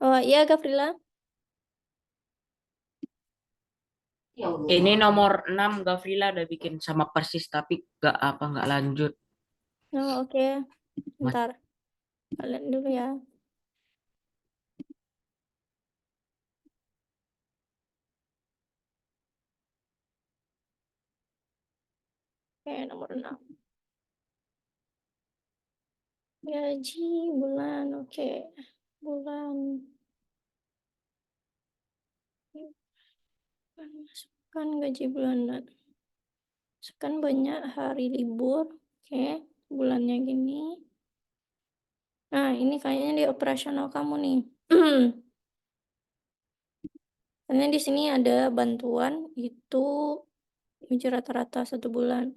Oh iya Gavrila. Ini nomor 6 Gavrila udah bikin sama persis tapi nggak lanjut. Oh oke. Bentar. Kalian dulu ya. Oke, nomor 6. Gaji bulan, oke. Bulan. Masukkan gaji bulanan. Masukkan banyak hari libur. Oke, bulannya gini. Nah, ini kayaknya di operasional kamu nih. Karena di sini ada bantuan itu uji rata-rata 1 bulan.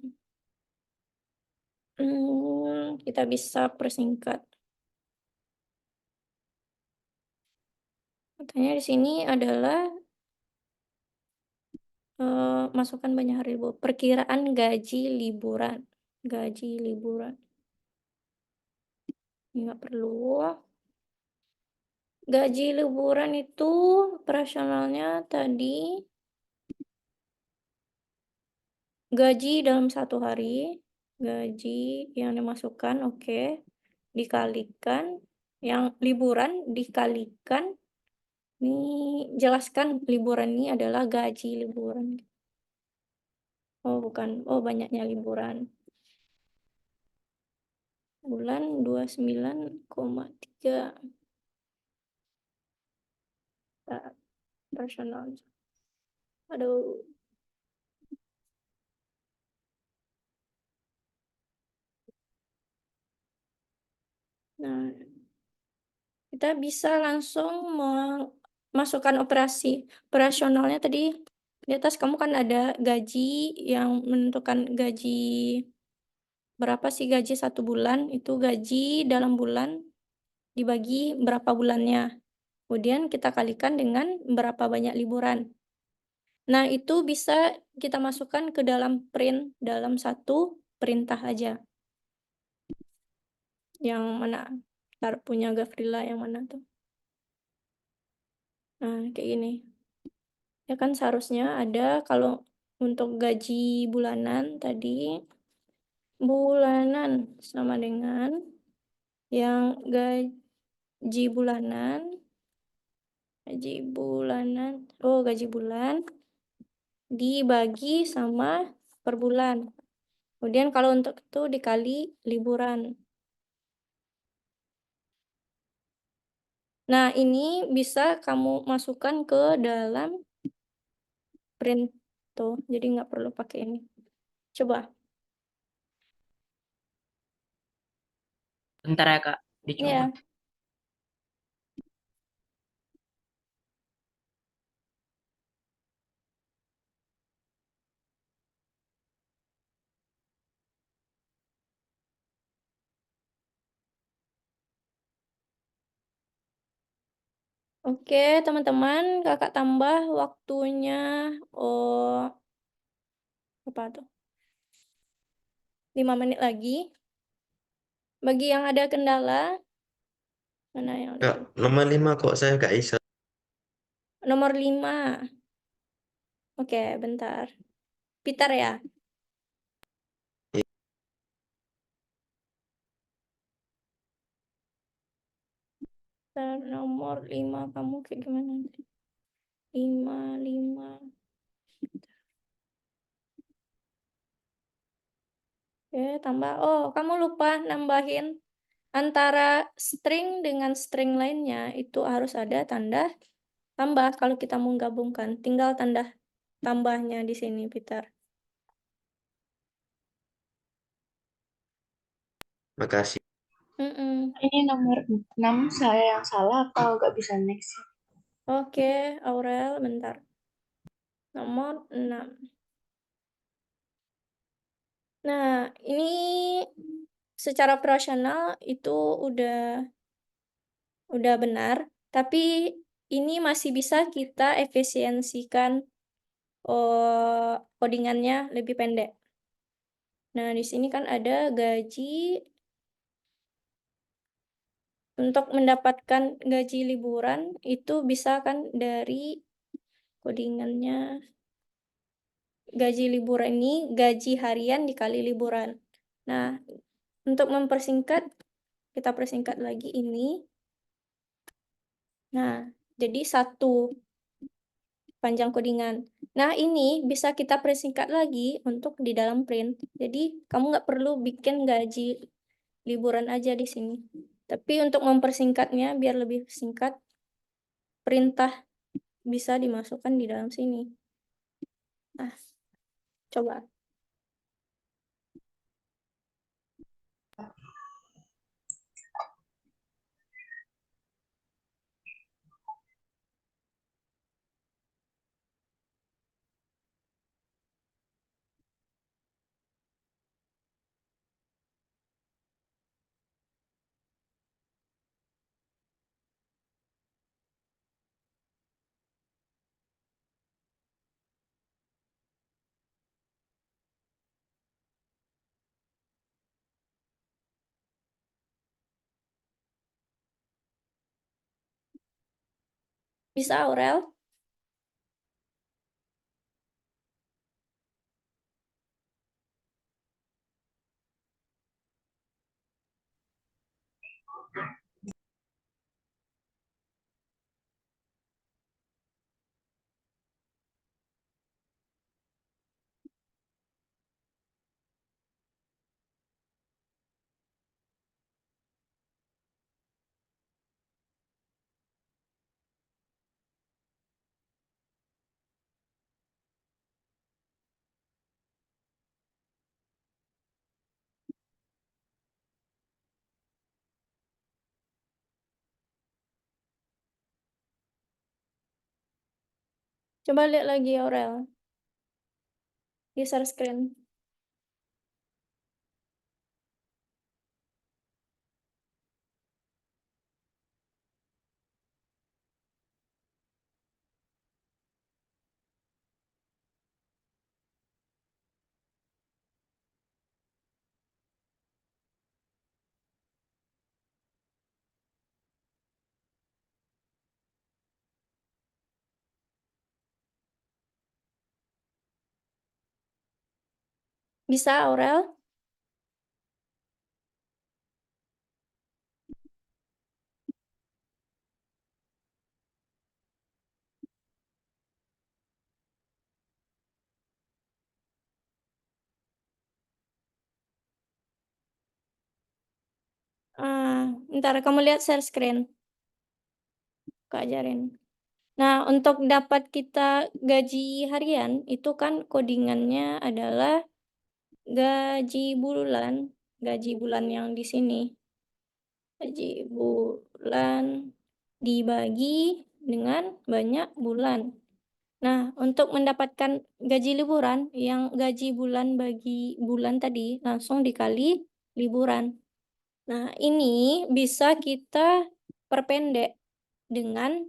Kita bisa persingkat. Katanya di sini adalah masukkan banyak hari libur. Perkiraan gaji liburan. Gaji liburan. Ini nggak perlu. Gaji liburan itu operasionalnya tadi gaji dalam 1 hari. Gaji yang dimasukkan, oke. Dikalikan. Yang liburan dikalikan. Ini jelaskan liburan ini adalah gaji liburan. Oh bukan, oh banyaknya liburan. Bulan 29,3. Operasional. Aduh. Nah, kita bisa langsung memasukkan operasionalnya tadi. Di atas kamu kan ada gaji yang menentukan gaji berapa sih gaji 1 bulan, itu gaji dalam bulan dibagi berapa bulannya. Kemudian kita kalikan dengan berapa banyak liburan. Nah, itu bisa kita masukkan ke dalam print dalam 1 perintah aja. Yang mana? Punya Gavrila yang mana tuh? Nah, kayak gini. Ya kan seharusnya ada kalau untuk gaji bulanan tadi, bulanan sama dengan yang gaji bulanan, gaji bulan dibagi sama per bulan. Kemudian kalau untuk itu dikali liburan. Nah, ini bisa kamu masukkan ke dalam print tuh, jadi nggak perlu pakai ini. Coba. Bentar ya Kak, dicoba. Iya. Oke, teman-teman, kakak tambah waktunya, apa tuh? 5 menit lagi. Bagi yang ada kendala, mana yang ada Kak, nomor 5 kok saya gak bisa. nomor 5. Oke, bentar. Pitar ya? Bentar, nomor 5 kamu kayak gimana? 5. Oke, tambah. Oh, kamu lupa nambahin antara string dengan string lainnya itu harus ada tanda tambah kalau kita mau gabungkan. Tinggal tanda tambahnya di sini, Peter. Makasih. Ini nomor 6 saya yang salah atau nggak bisa next? Oke, Aurel, bentar. Nomor 6. Nah, ini secara operasional itu udah benar, tapi ini masih bisa kita efisiensikan codingannya lebih pendek. Nah, di sini kan ada gaji Untuk mendapatkan gaji liburan itu bisa kan dari codingannya. Gaji liburan ini gaji harian dikali liburan. Nah, untuk mempersingkat, kita persingkat lagi ini. Nah, jadi 1 panjang codingan. Nah, ini bisa kita persingkat lagi untuk di dalam print. Jadi, kamu nggak perlu bikin gaji liburan aja di sini. Tapi untuk mempersingkatnya biar lebih singkat, perintah bisa dimasukkan di dalam sini. Nah, coba. Bisa, Aurel? Coba lihat lagi, Aurel. Di share screen. Bisa, Aurel? Ntar kamu lihat share screen. Kak ajarin. Nah, untuk dapat kita gaji harian, itu kan codingannya adalah gaji bulan yang di sini. Gaji bulan dibagi dengan banyak bulan. Nah, untuk mendapatkan gaji liburan, yang gaji bulan bagi bulan tadi langsung dikali liburan. Nah, ini bisa kita perpendek dengan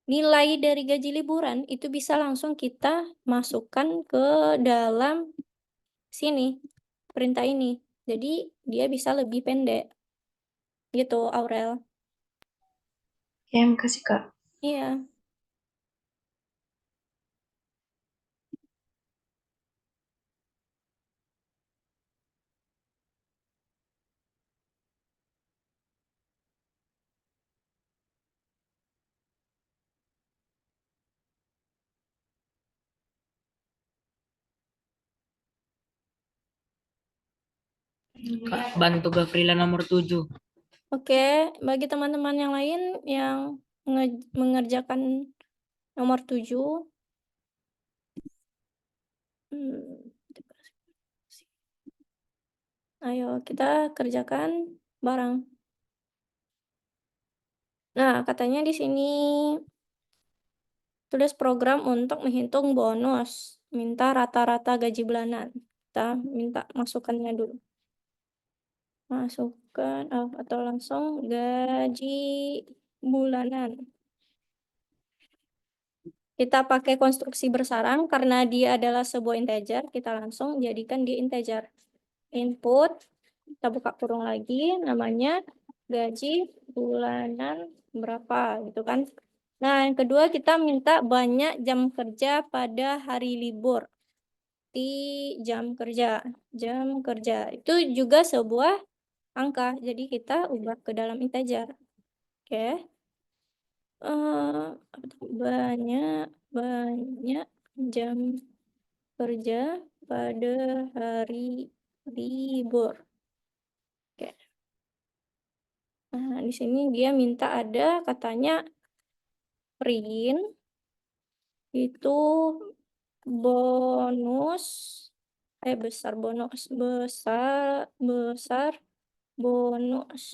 nilai dari gaji liburan itu bisa langsung kita masukkan ke dalam sini, perintah ini. Jadi, dia bisa lebih pendek. Gitu, Aurel. Ya, makasih Kak. Iya. Kak, bantu Gavrila nomor 7. Oke, bagi teman-teman yang lain yang mengerjakan nomor 7, ayo kita kerjakan bareng. Nah, katanya di sini tulis program untuk menghitung bonus, minta rata-rata gaji bulanan. Kita minta masukannya dulu. Masukkan atau langsung gaji bulanan. Kita pakai konstruksi bersarang karena dia adalah sebuah integer, kita langsung jadikan dia integer. Input, kita buka kurung lagi, namanya gaji bulanan berapa gitu kan. Nah, yang kedua kita minta banyak jam kerja pada hari libur. Di jam kerja. Jam kerja itu juga sebuah angka. Jadi kita ubah ke dalam integer. Oke. Banyak jam kerja pada hari libur. Oke. Nah, di sini dia minta ada katanya print itu bonus besar bonus.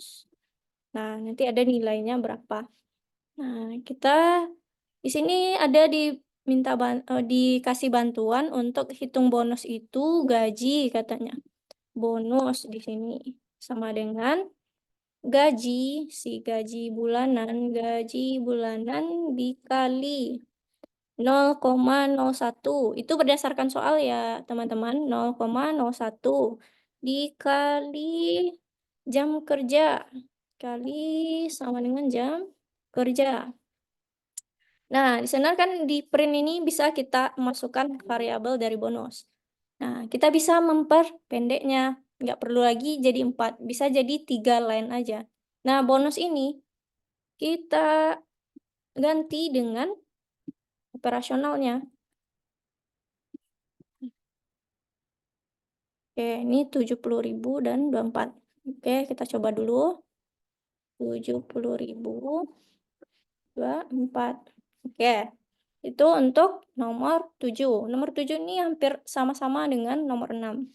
Nah, nanti ada nilainya berapa. Nah, kita di sini ada dikasih bantuan untuk hitung bonus itu gaji katanya. Bonus di sini sama dengan gaji, gaji bulanan dikali 0,01. Itu berdasarkan soal ya, teman-teman. 0,01 dikali jam kerja. Kali sama dengan jam kerja. Nah, di sana kan di print ini bisa kita masukkan variabel dari bonus. Nah, kita bisa memperpendeknya. Nggak perlu lagi jadi 4, bisa jadi 3 line aja. Nah, bonus ini kita ganti dengan operasionalnya. Oke, ini 70.000 dan 24. Oke, kita coba dulu. 70.000, 24. Oke, itu untuk nomor 7. Nomor 7 ini hampir sama-sama dengan nomor 6.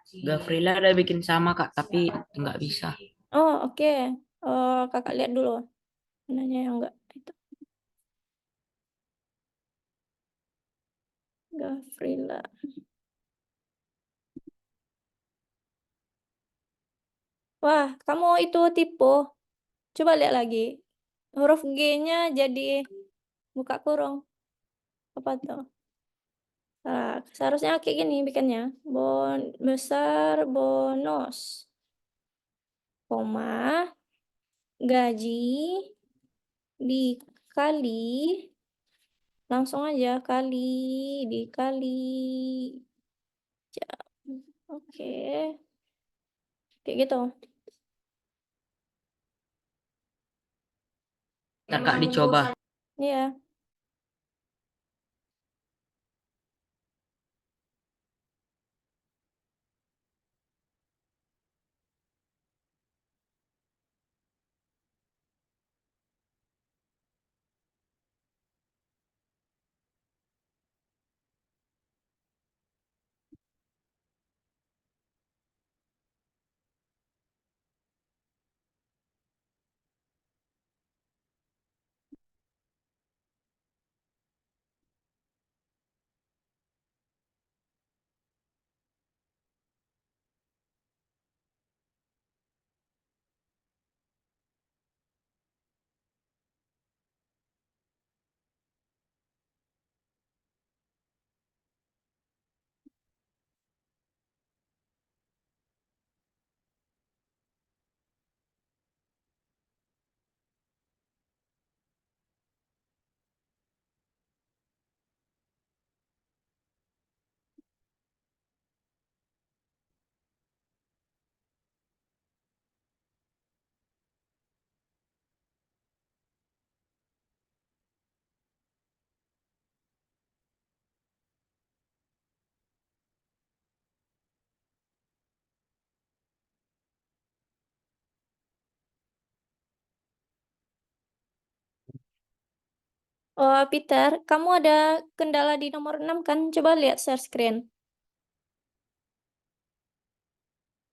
Gavrila udah bikin sama Kak, tapi nggak bisa. Oh, oke. Kakak lihat dulu. Mananya yang enggak itu. Gavrila. Wah, kamu itu tipe. Coba lihat lagi. Huruf G-nya jadi buka kurung. Apa tuh? Nah, seharusnya kayak gini bikinnya. Besar bonus. Koma. Gaji. Dikali. Langsung aja. Dikali. Jam. Oke. Kayak gitu. Kakak dicoba. Iya. Oh, Peter, kamu ada kendala di nomor 6 kan? Coba lihat share screen.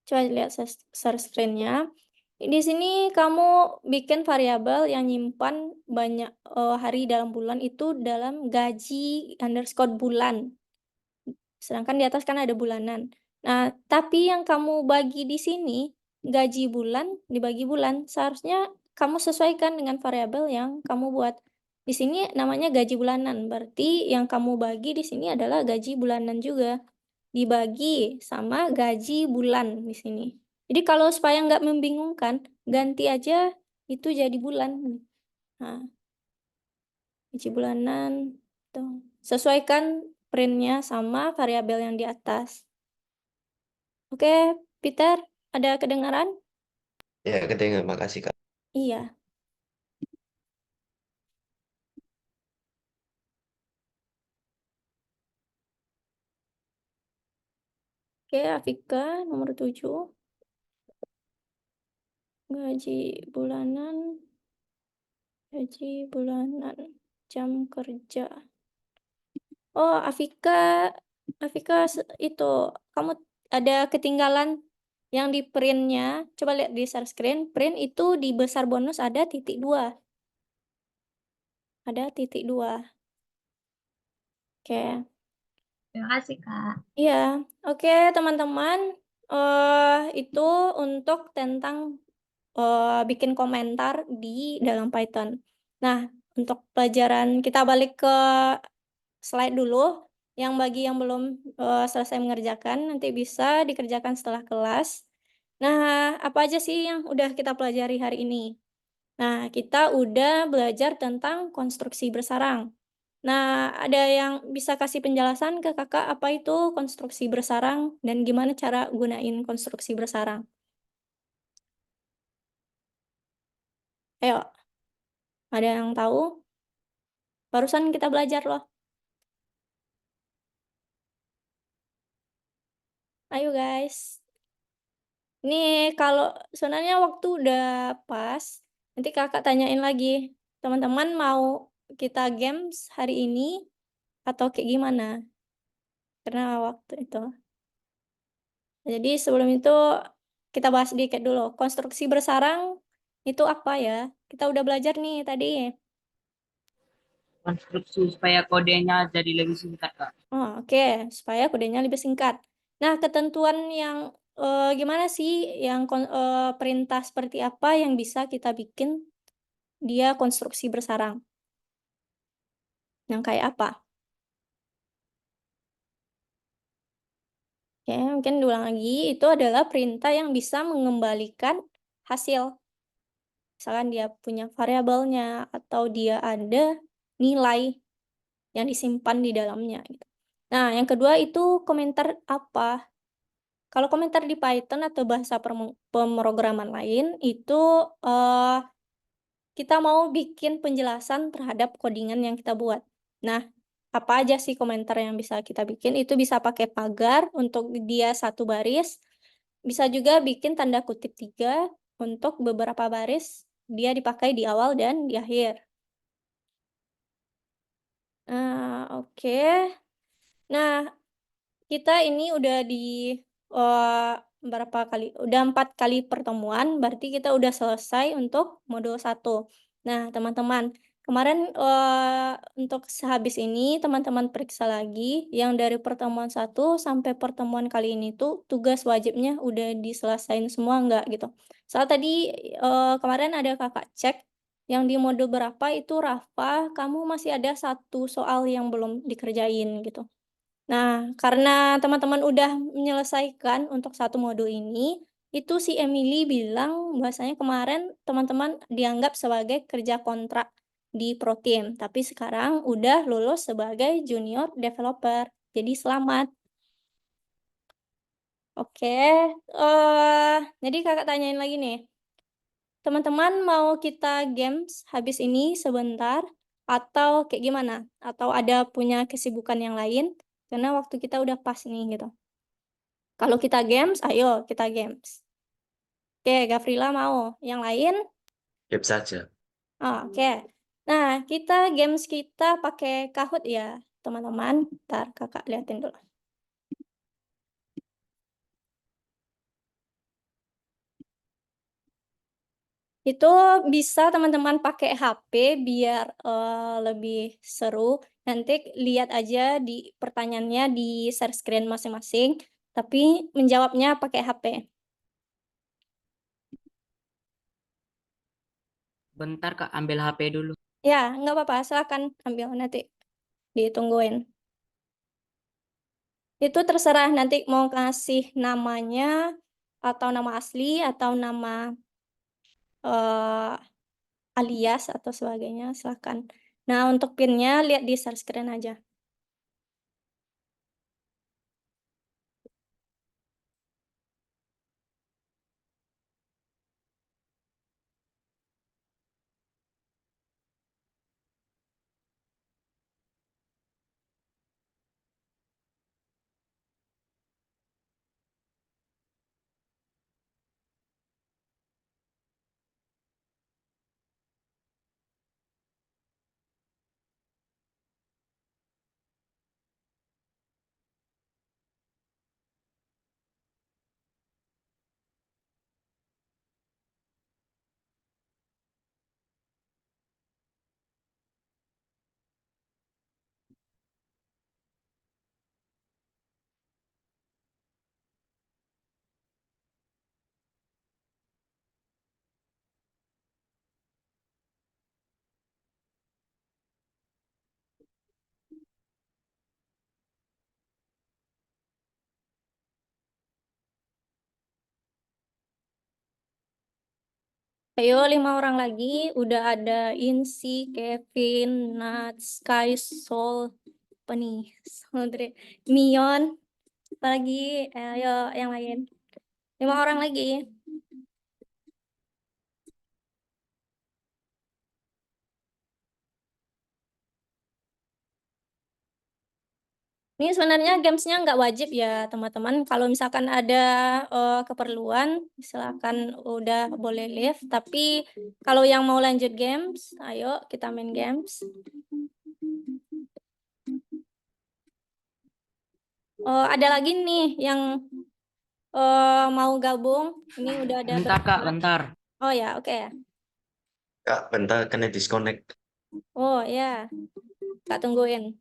Coba lihat share screen-nya. Di sini kamu bikin variabel yang nyimpan banyak hari dalam bulan itu dalam gaji underscore bulan. Sedangkan di atas kan ada bulanan. Nah, tapi yang kamu bagi di sini, gaji bulan dibagi bulan, seharusnya kamu sesuaikan dengan variabel yang kamu buat. Di sini namanya gaji bulanan, berarti yang kamu bagi di sini adalah gaji bulanan juga. Dibagi sama gaji bulan di sini. Jadi kalau supaya nggak membingungkan, ganti aja itu jadi bulan. Nah, gaji bulanan tuh. Sesuaikan printnya sama variabel yang di atas. Oke, Peter, ada kedengaran? Ya, kedengar. Makasih, Kak. Iya. Oke, Afika nomor 7. Gaji bulanan, jam kerja. Oh, Afika itu kamu ada ketinggalan yang di printnya. Coba lihat di share screen. Print itu di besar bonus ada titik 2. Ada titik 2. Oke. Terima kasih, Kak. Iya, oke teman-teman. Itu untuk tentang bikin komentar di dalam Python. Nah, untuk pelajaran kita balik ke slide dulu. Yang bagi yang belum selesai mengerjakan, nanti bisa dikerjakan setelah kelas. Nah, apa aja sih yang udah kita pelajari hari ini? Nah, kita udah belajar tentang konstruksi bersarang. Nah, ada yang bisa kasih penjelasan ke kakak apa itu konstruksi bersarang dan gimana cara gunain konstruksi bersarang? Ayo, ada yang tahu? Barusan kita belajar loh. Ayo guys. Ini kalau sebenarnya waktu udah pas, nanti kakak tanyain lagi. Teman-teman mau kita games hari ini atau kayak gimana? Karena waktu itu. Jadi sebelum itu kita bahas sedikit dulu. Konstruksi bersarang itu apa ya? Kita udah belajar nih tadi. Konstruksi supaya kodenya jadi lebih singkat, Kak. Oh, oke. Supaya kodenya lebih singkat. Nah, ketentuan yang gimana sih yang perintah seperti apa yang bisa kita bikin dia konstruksi bersarang? Yang kayak apa? Oke, mungkin diulang lagi. Itu adalah perintah yang bisa mengembalikan hasil. Misalkan dia punya variabelnya atau dia ada nilai yang disimpan di dalamnya gitu. Nah, yang kedua itu komentar apa? Kalau komentar di Python atau bahasa pemrograman lain itu kita mau bikin penjelasan terhadap codingan yang kita buat. Nah, apa aja sih komentar yang bisa kita bikin? Itu bisa pakai pagar untuk dia satu baris. Bisa juga bikin tanda kutip 3 untuk beberapa baris. Dia dipakai di awal dan di akhir. Oke. Nah, kita ini udah di berapa kali? Udah 4 kali pertemuan, berarti kita udah selesai untuk modul 1. Nah, teman-teman, kemarin untuk sehabis ini teman-teman periksa lagi yang dari pertemuan 1 sampai pertemuan kali ini tuh tugas wajibnya udah diselesain semua nggak gitu. Soal tadi kemarin ada kakak cek yang di modul berapa itu Rafa, kamu masih ada 1 soal yang belum dikerjain gitu. Nah, karena teman-teman udah menyelesaikan untuk 1 modul ini, itu si Emily bilang bahwasanya kemarin teman-teman dianggap sebagai kerja kontrak di Protein, tapi sekarang udah lulus sebagai junior developer. Jadi selamat. Oke, jadi kakak tanyain lagi nih. Teman-teman mau kita games habis ini sebentar atau kayak gimana? Atau ada punya kesibukan yang lain? Karena waktu kita udah pas nih gitu. Kalau kita games, ayo kita games. Oke, Gavrila mau. Yang lain? Siap saja. Oke. Nah, kita games kita pakai Kahoot ya, teman-teman. Ntar kakak liatin dulu. Itu bisa teman-teman pakai HP biar lebih seru. Nanti lihat aja di pertanyaannya di share screen masing-masing, tapi menjawabnya pakai HP. Bentar, Kak, ambil HP dulu. Ya, nggak apa-apa, silakan ambil nanti ditungguin. Itu terserah nanti mau kasih namanya atau nama asli atau nama eh, alias atau sebagainya, silakan. Nah, untuk PIN-nya lihat di share screen aja. Ayo 5 orang lagi, udah ada Insi, Kevin, Nats, Sky, Soul, apa nih? Sondre, Mion, apalagi, ayo yang lain. 5 orang lagi. Ini sebenarnya gamesnya nggak wajib ya teman-teman. Kalau misalkan ada keperluan, silakan udah boleh leave. Tapi kalau yang mau lanjut games, ayo kita main games. Ada lagi nih yang mau gabung. Ini udah ada Bentar Kak, berapa? bentar. Oh ya, oke. Kak, bentar kena disconnect. Oh ya, Kak tungguin.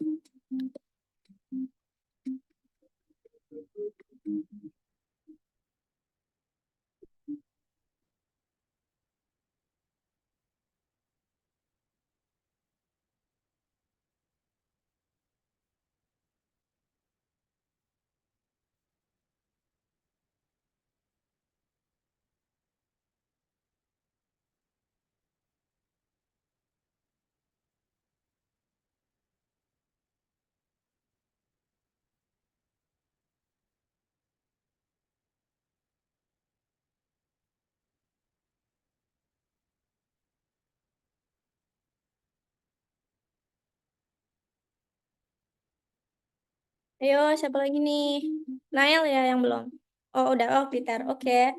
Ayo, siapa lagi nih? Nail ya yang belum? Oh, udah. Oh, Peter. Oke.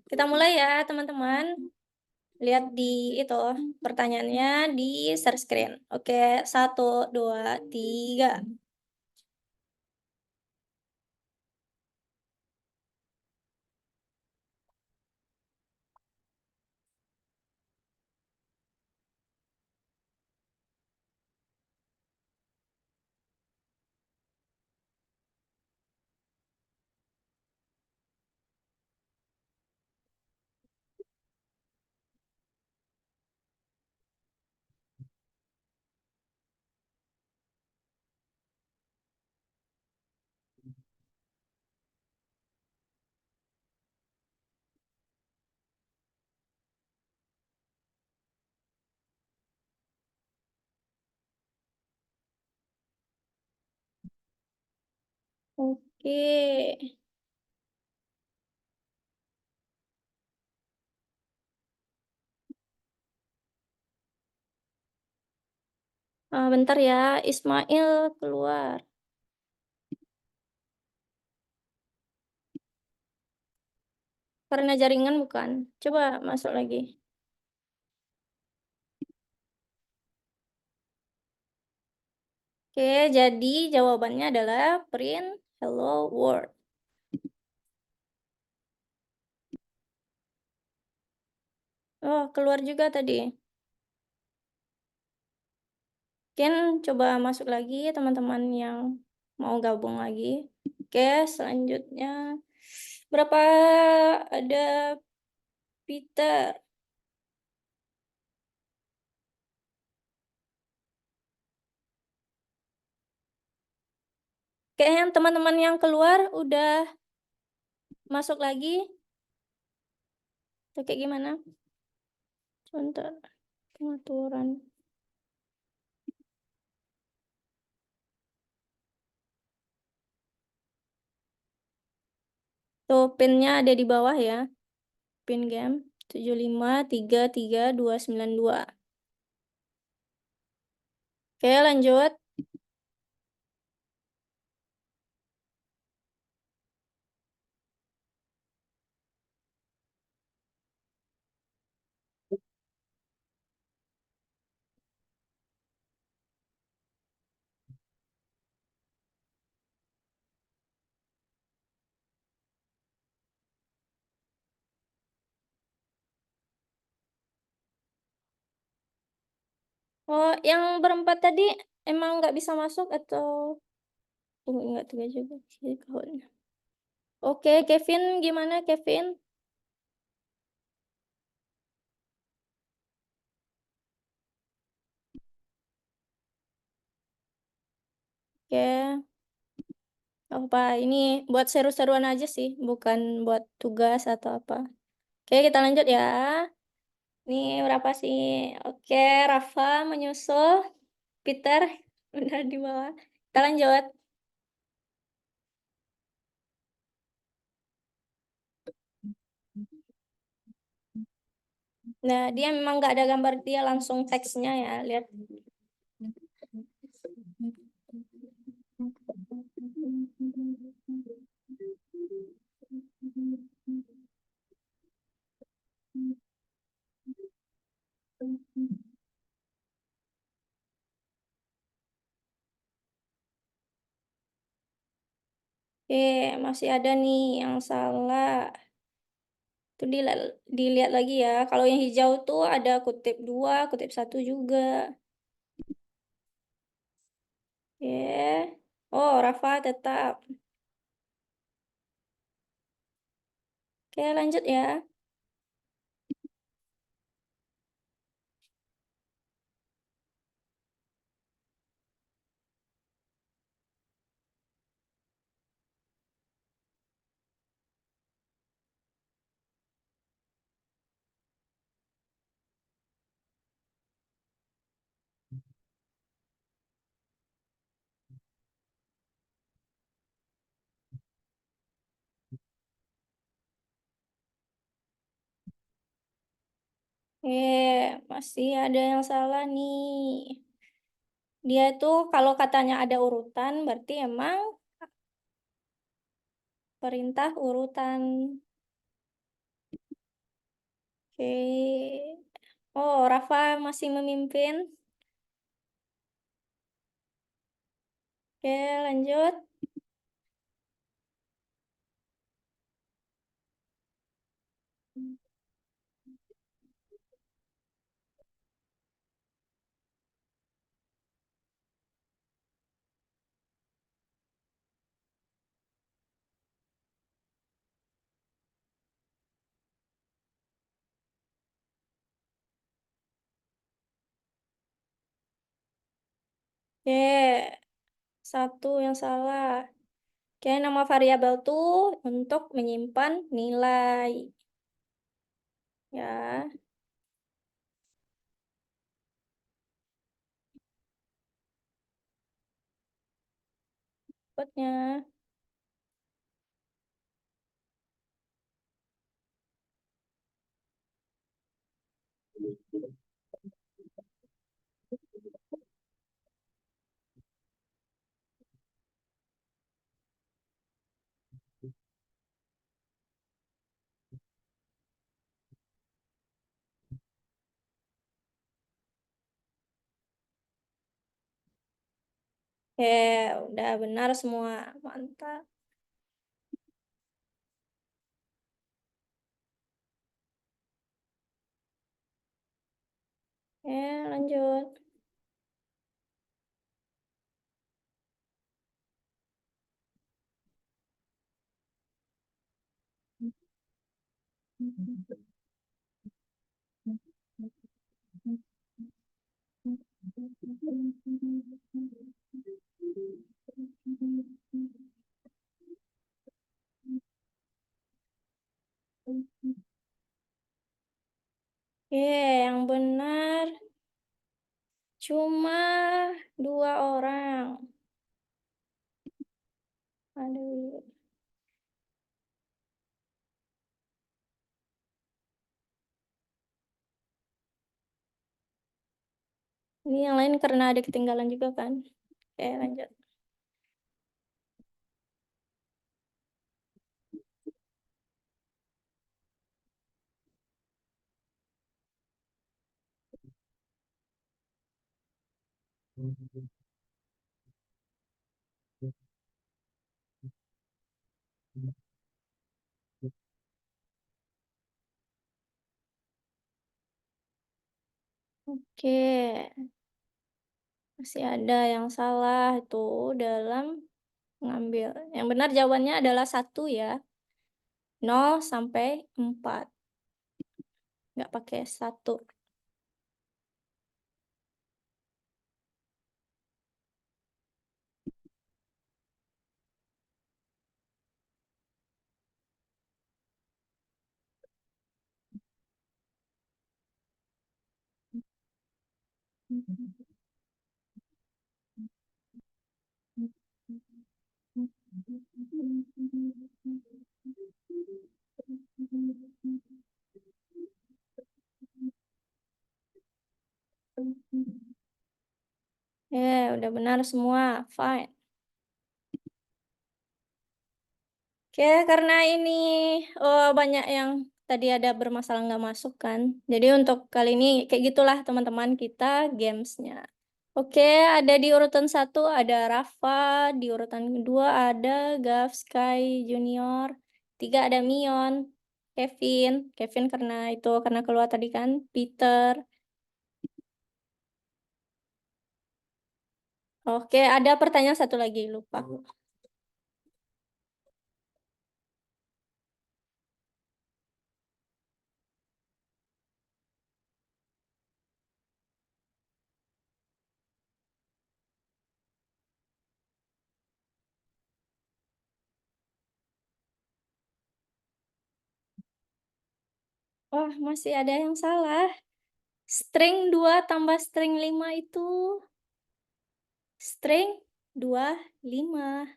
Kita mulai ya, teman-teman. Lihat di itu pertanyaannya di share screen. Oke, 1, 2, 3. Oke. Bentar ya, Ismail keluar. Karena jaringan bukan. Coba masuk lagi. Oke, jadi jawabannya adalah print hello world. Oh, keluar juga tadi. Mungkin coba masuk lagi teman-teman yang mau gabung lagi. Oke, selanjutnya berapa ada Peter? Kayaknya teman-teman yang keluar udah masuk lagi. Atau kayak gimana? Sebentar. Pengaturan. Tuh, pinnya ada di bawah ya. Pin game 75333292. Oke, lanjut. Oh, yang berempat tadi emang nggak bisa masuk atau nggak tiga juga sih kawannya. Oke, Kevin gimana Kevin? Oke, apa ini buat seru-seruan aja sih, bukan buat tugas atau apa. Oke, kita lanjut ya. Nih berapa sih? Oke, Rafa menyusul. Peter udah di bawah. Kita lanjut. Nah, dia memang nggak ada gambar dia langsung teksnya ya, lihat. Oke, masih ada nih yang salah. Tuh dilihat lagi ya. Kalau yang hijau tuh ada kutip 2, kutip 1 juga. Oke. Oh, Rafa tetap. Oke, lanjut ya. Masih ada yang salah nih. Dia tuh kalau katanya ada urutan, berarti emang perintah urutan. Oke. Oh, Rafa masih memimpin. Oke, lanjut. Oke, satu yang salah. Oke, nama variabel tuh untuk menyimpan nilai. Ya, berikutnya. Oke, udah benar semua. Mantap. Oke, lanjut. Cuma 2 orang. Aduh. Ini yang lain karena ada ketinggalan juga kan. Oke, lanjut. Oke. Masih ada yang salah itu dalam mengambil. Yang benar jawabannya adalah 1 ya. 0 sampai 4. Nggak pakai 1. Udah benar semua. Fine. Oke, karena ini banyak yang tadi ada bermasalah nggak masuk kan. Jadi untuk kali ini kayak gitulah teman-teman kita gamesnya. Oke, ada di urutan 1 ada Rafa, di urutan kedua ada Gav, Sky Junior, 3 ada Mion, Kevin karena keluar tadi kan, Peter. Oke, ada pertanyaan satu lagi, lupa. Wah, masih ada yang salah. String 2 tambah string 5 itu string 2, 5.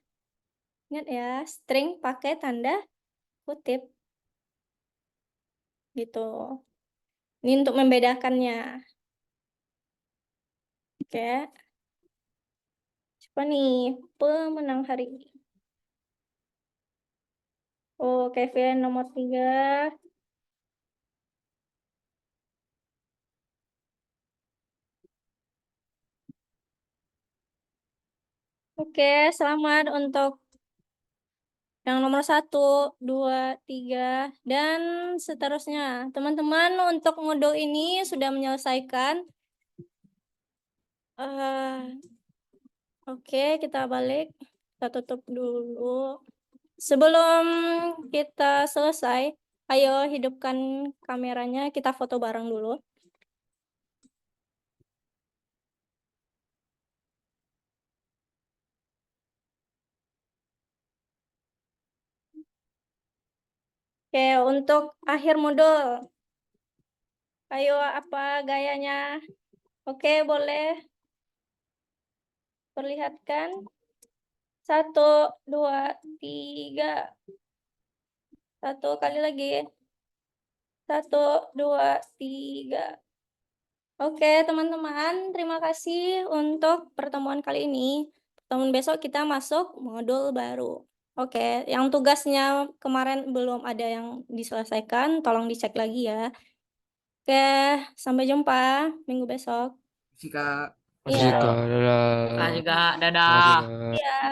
Ingat ya, string pakai tanda kutip. Gitu. Ini untuk membedakannya. Oke. Siapa nih pemenang hari ini? Oh, Kevin nomor 3. Oke, selamat untuk yang nomor 1, 2, 3, dan seterusnya. Teman-teman, untuk modul ini sudah menyelesaikan. Oke, kita balik. Kita tutup dulu. Sebelum kita selesai, ayo hidupkan kameranya, kita foto bareng dulu. Oke, untuk akhir modul. Ayo, apa gayanya? Oke, boleh perlihatkan. 1, 2, 3. 1 kali lagi. 1, 2, 3. Oke, teman-teman, terima kasih untuk pertemuan kali ini. Pertemuan besok kita masuk modul baru. Oke, yang tugasnya kemarin belum ada yang diselesaikan, tolong dicek lagi ya. Oke, sampai jumpa minggu besok. Sih Kak. Makasih Iya. Kak, dadah. Makasih Kak, Makasih dadah. Kak. Iya.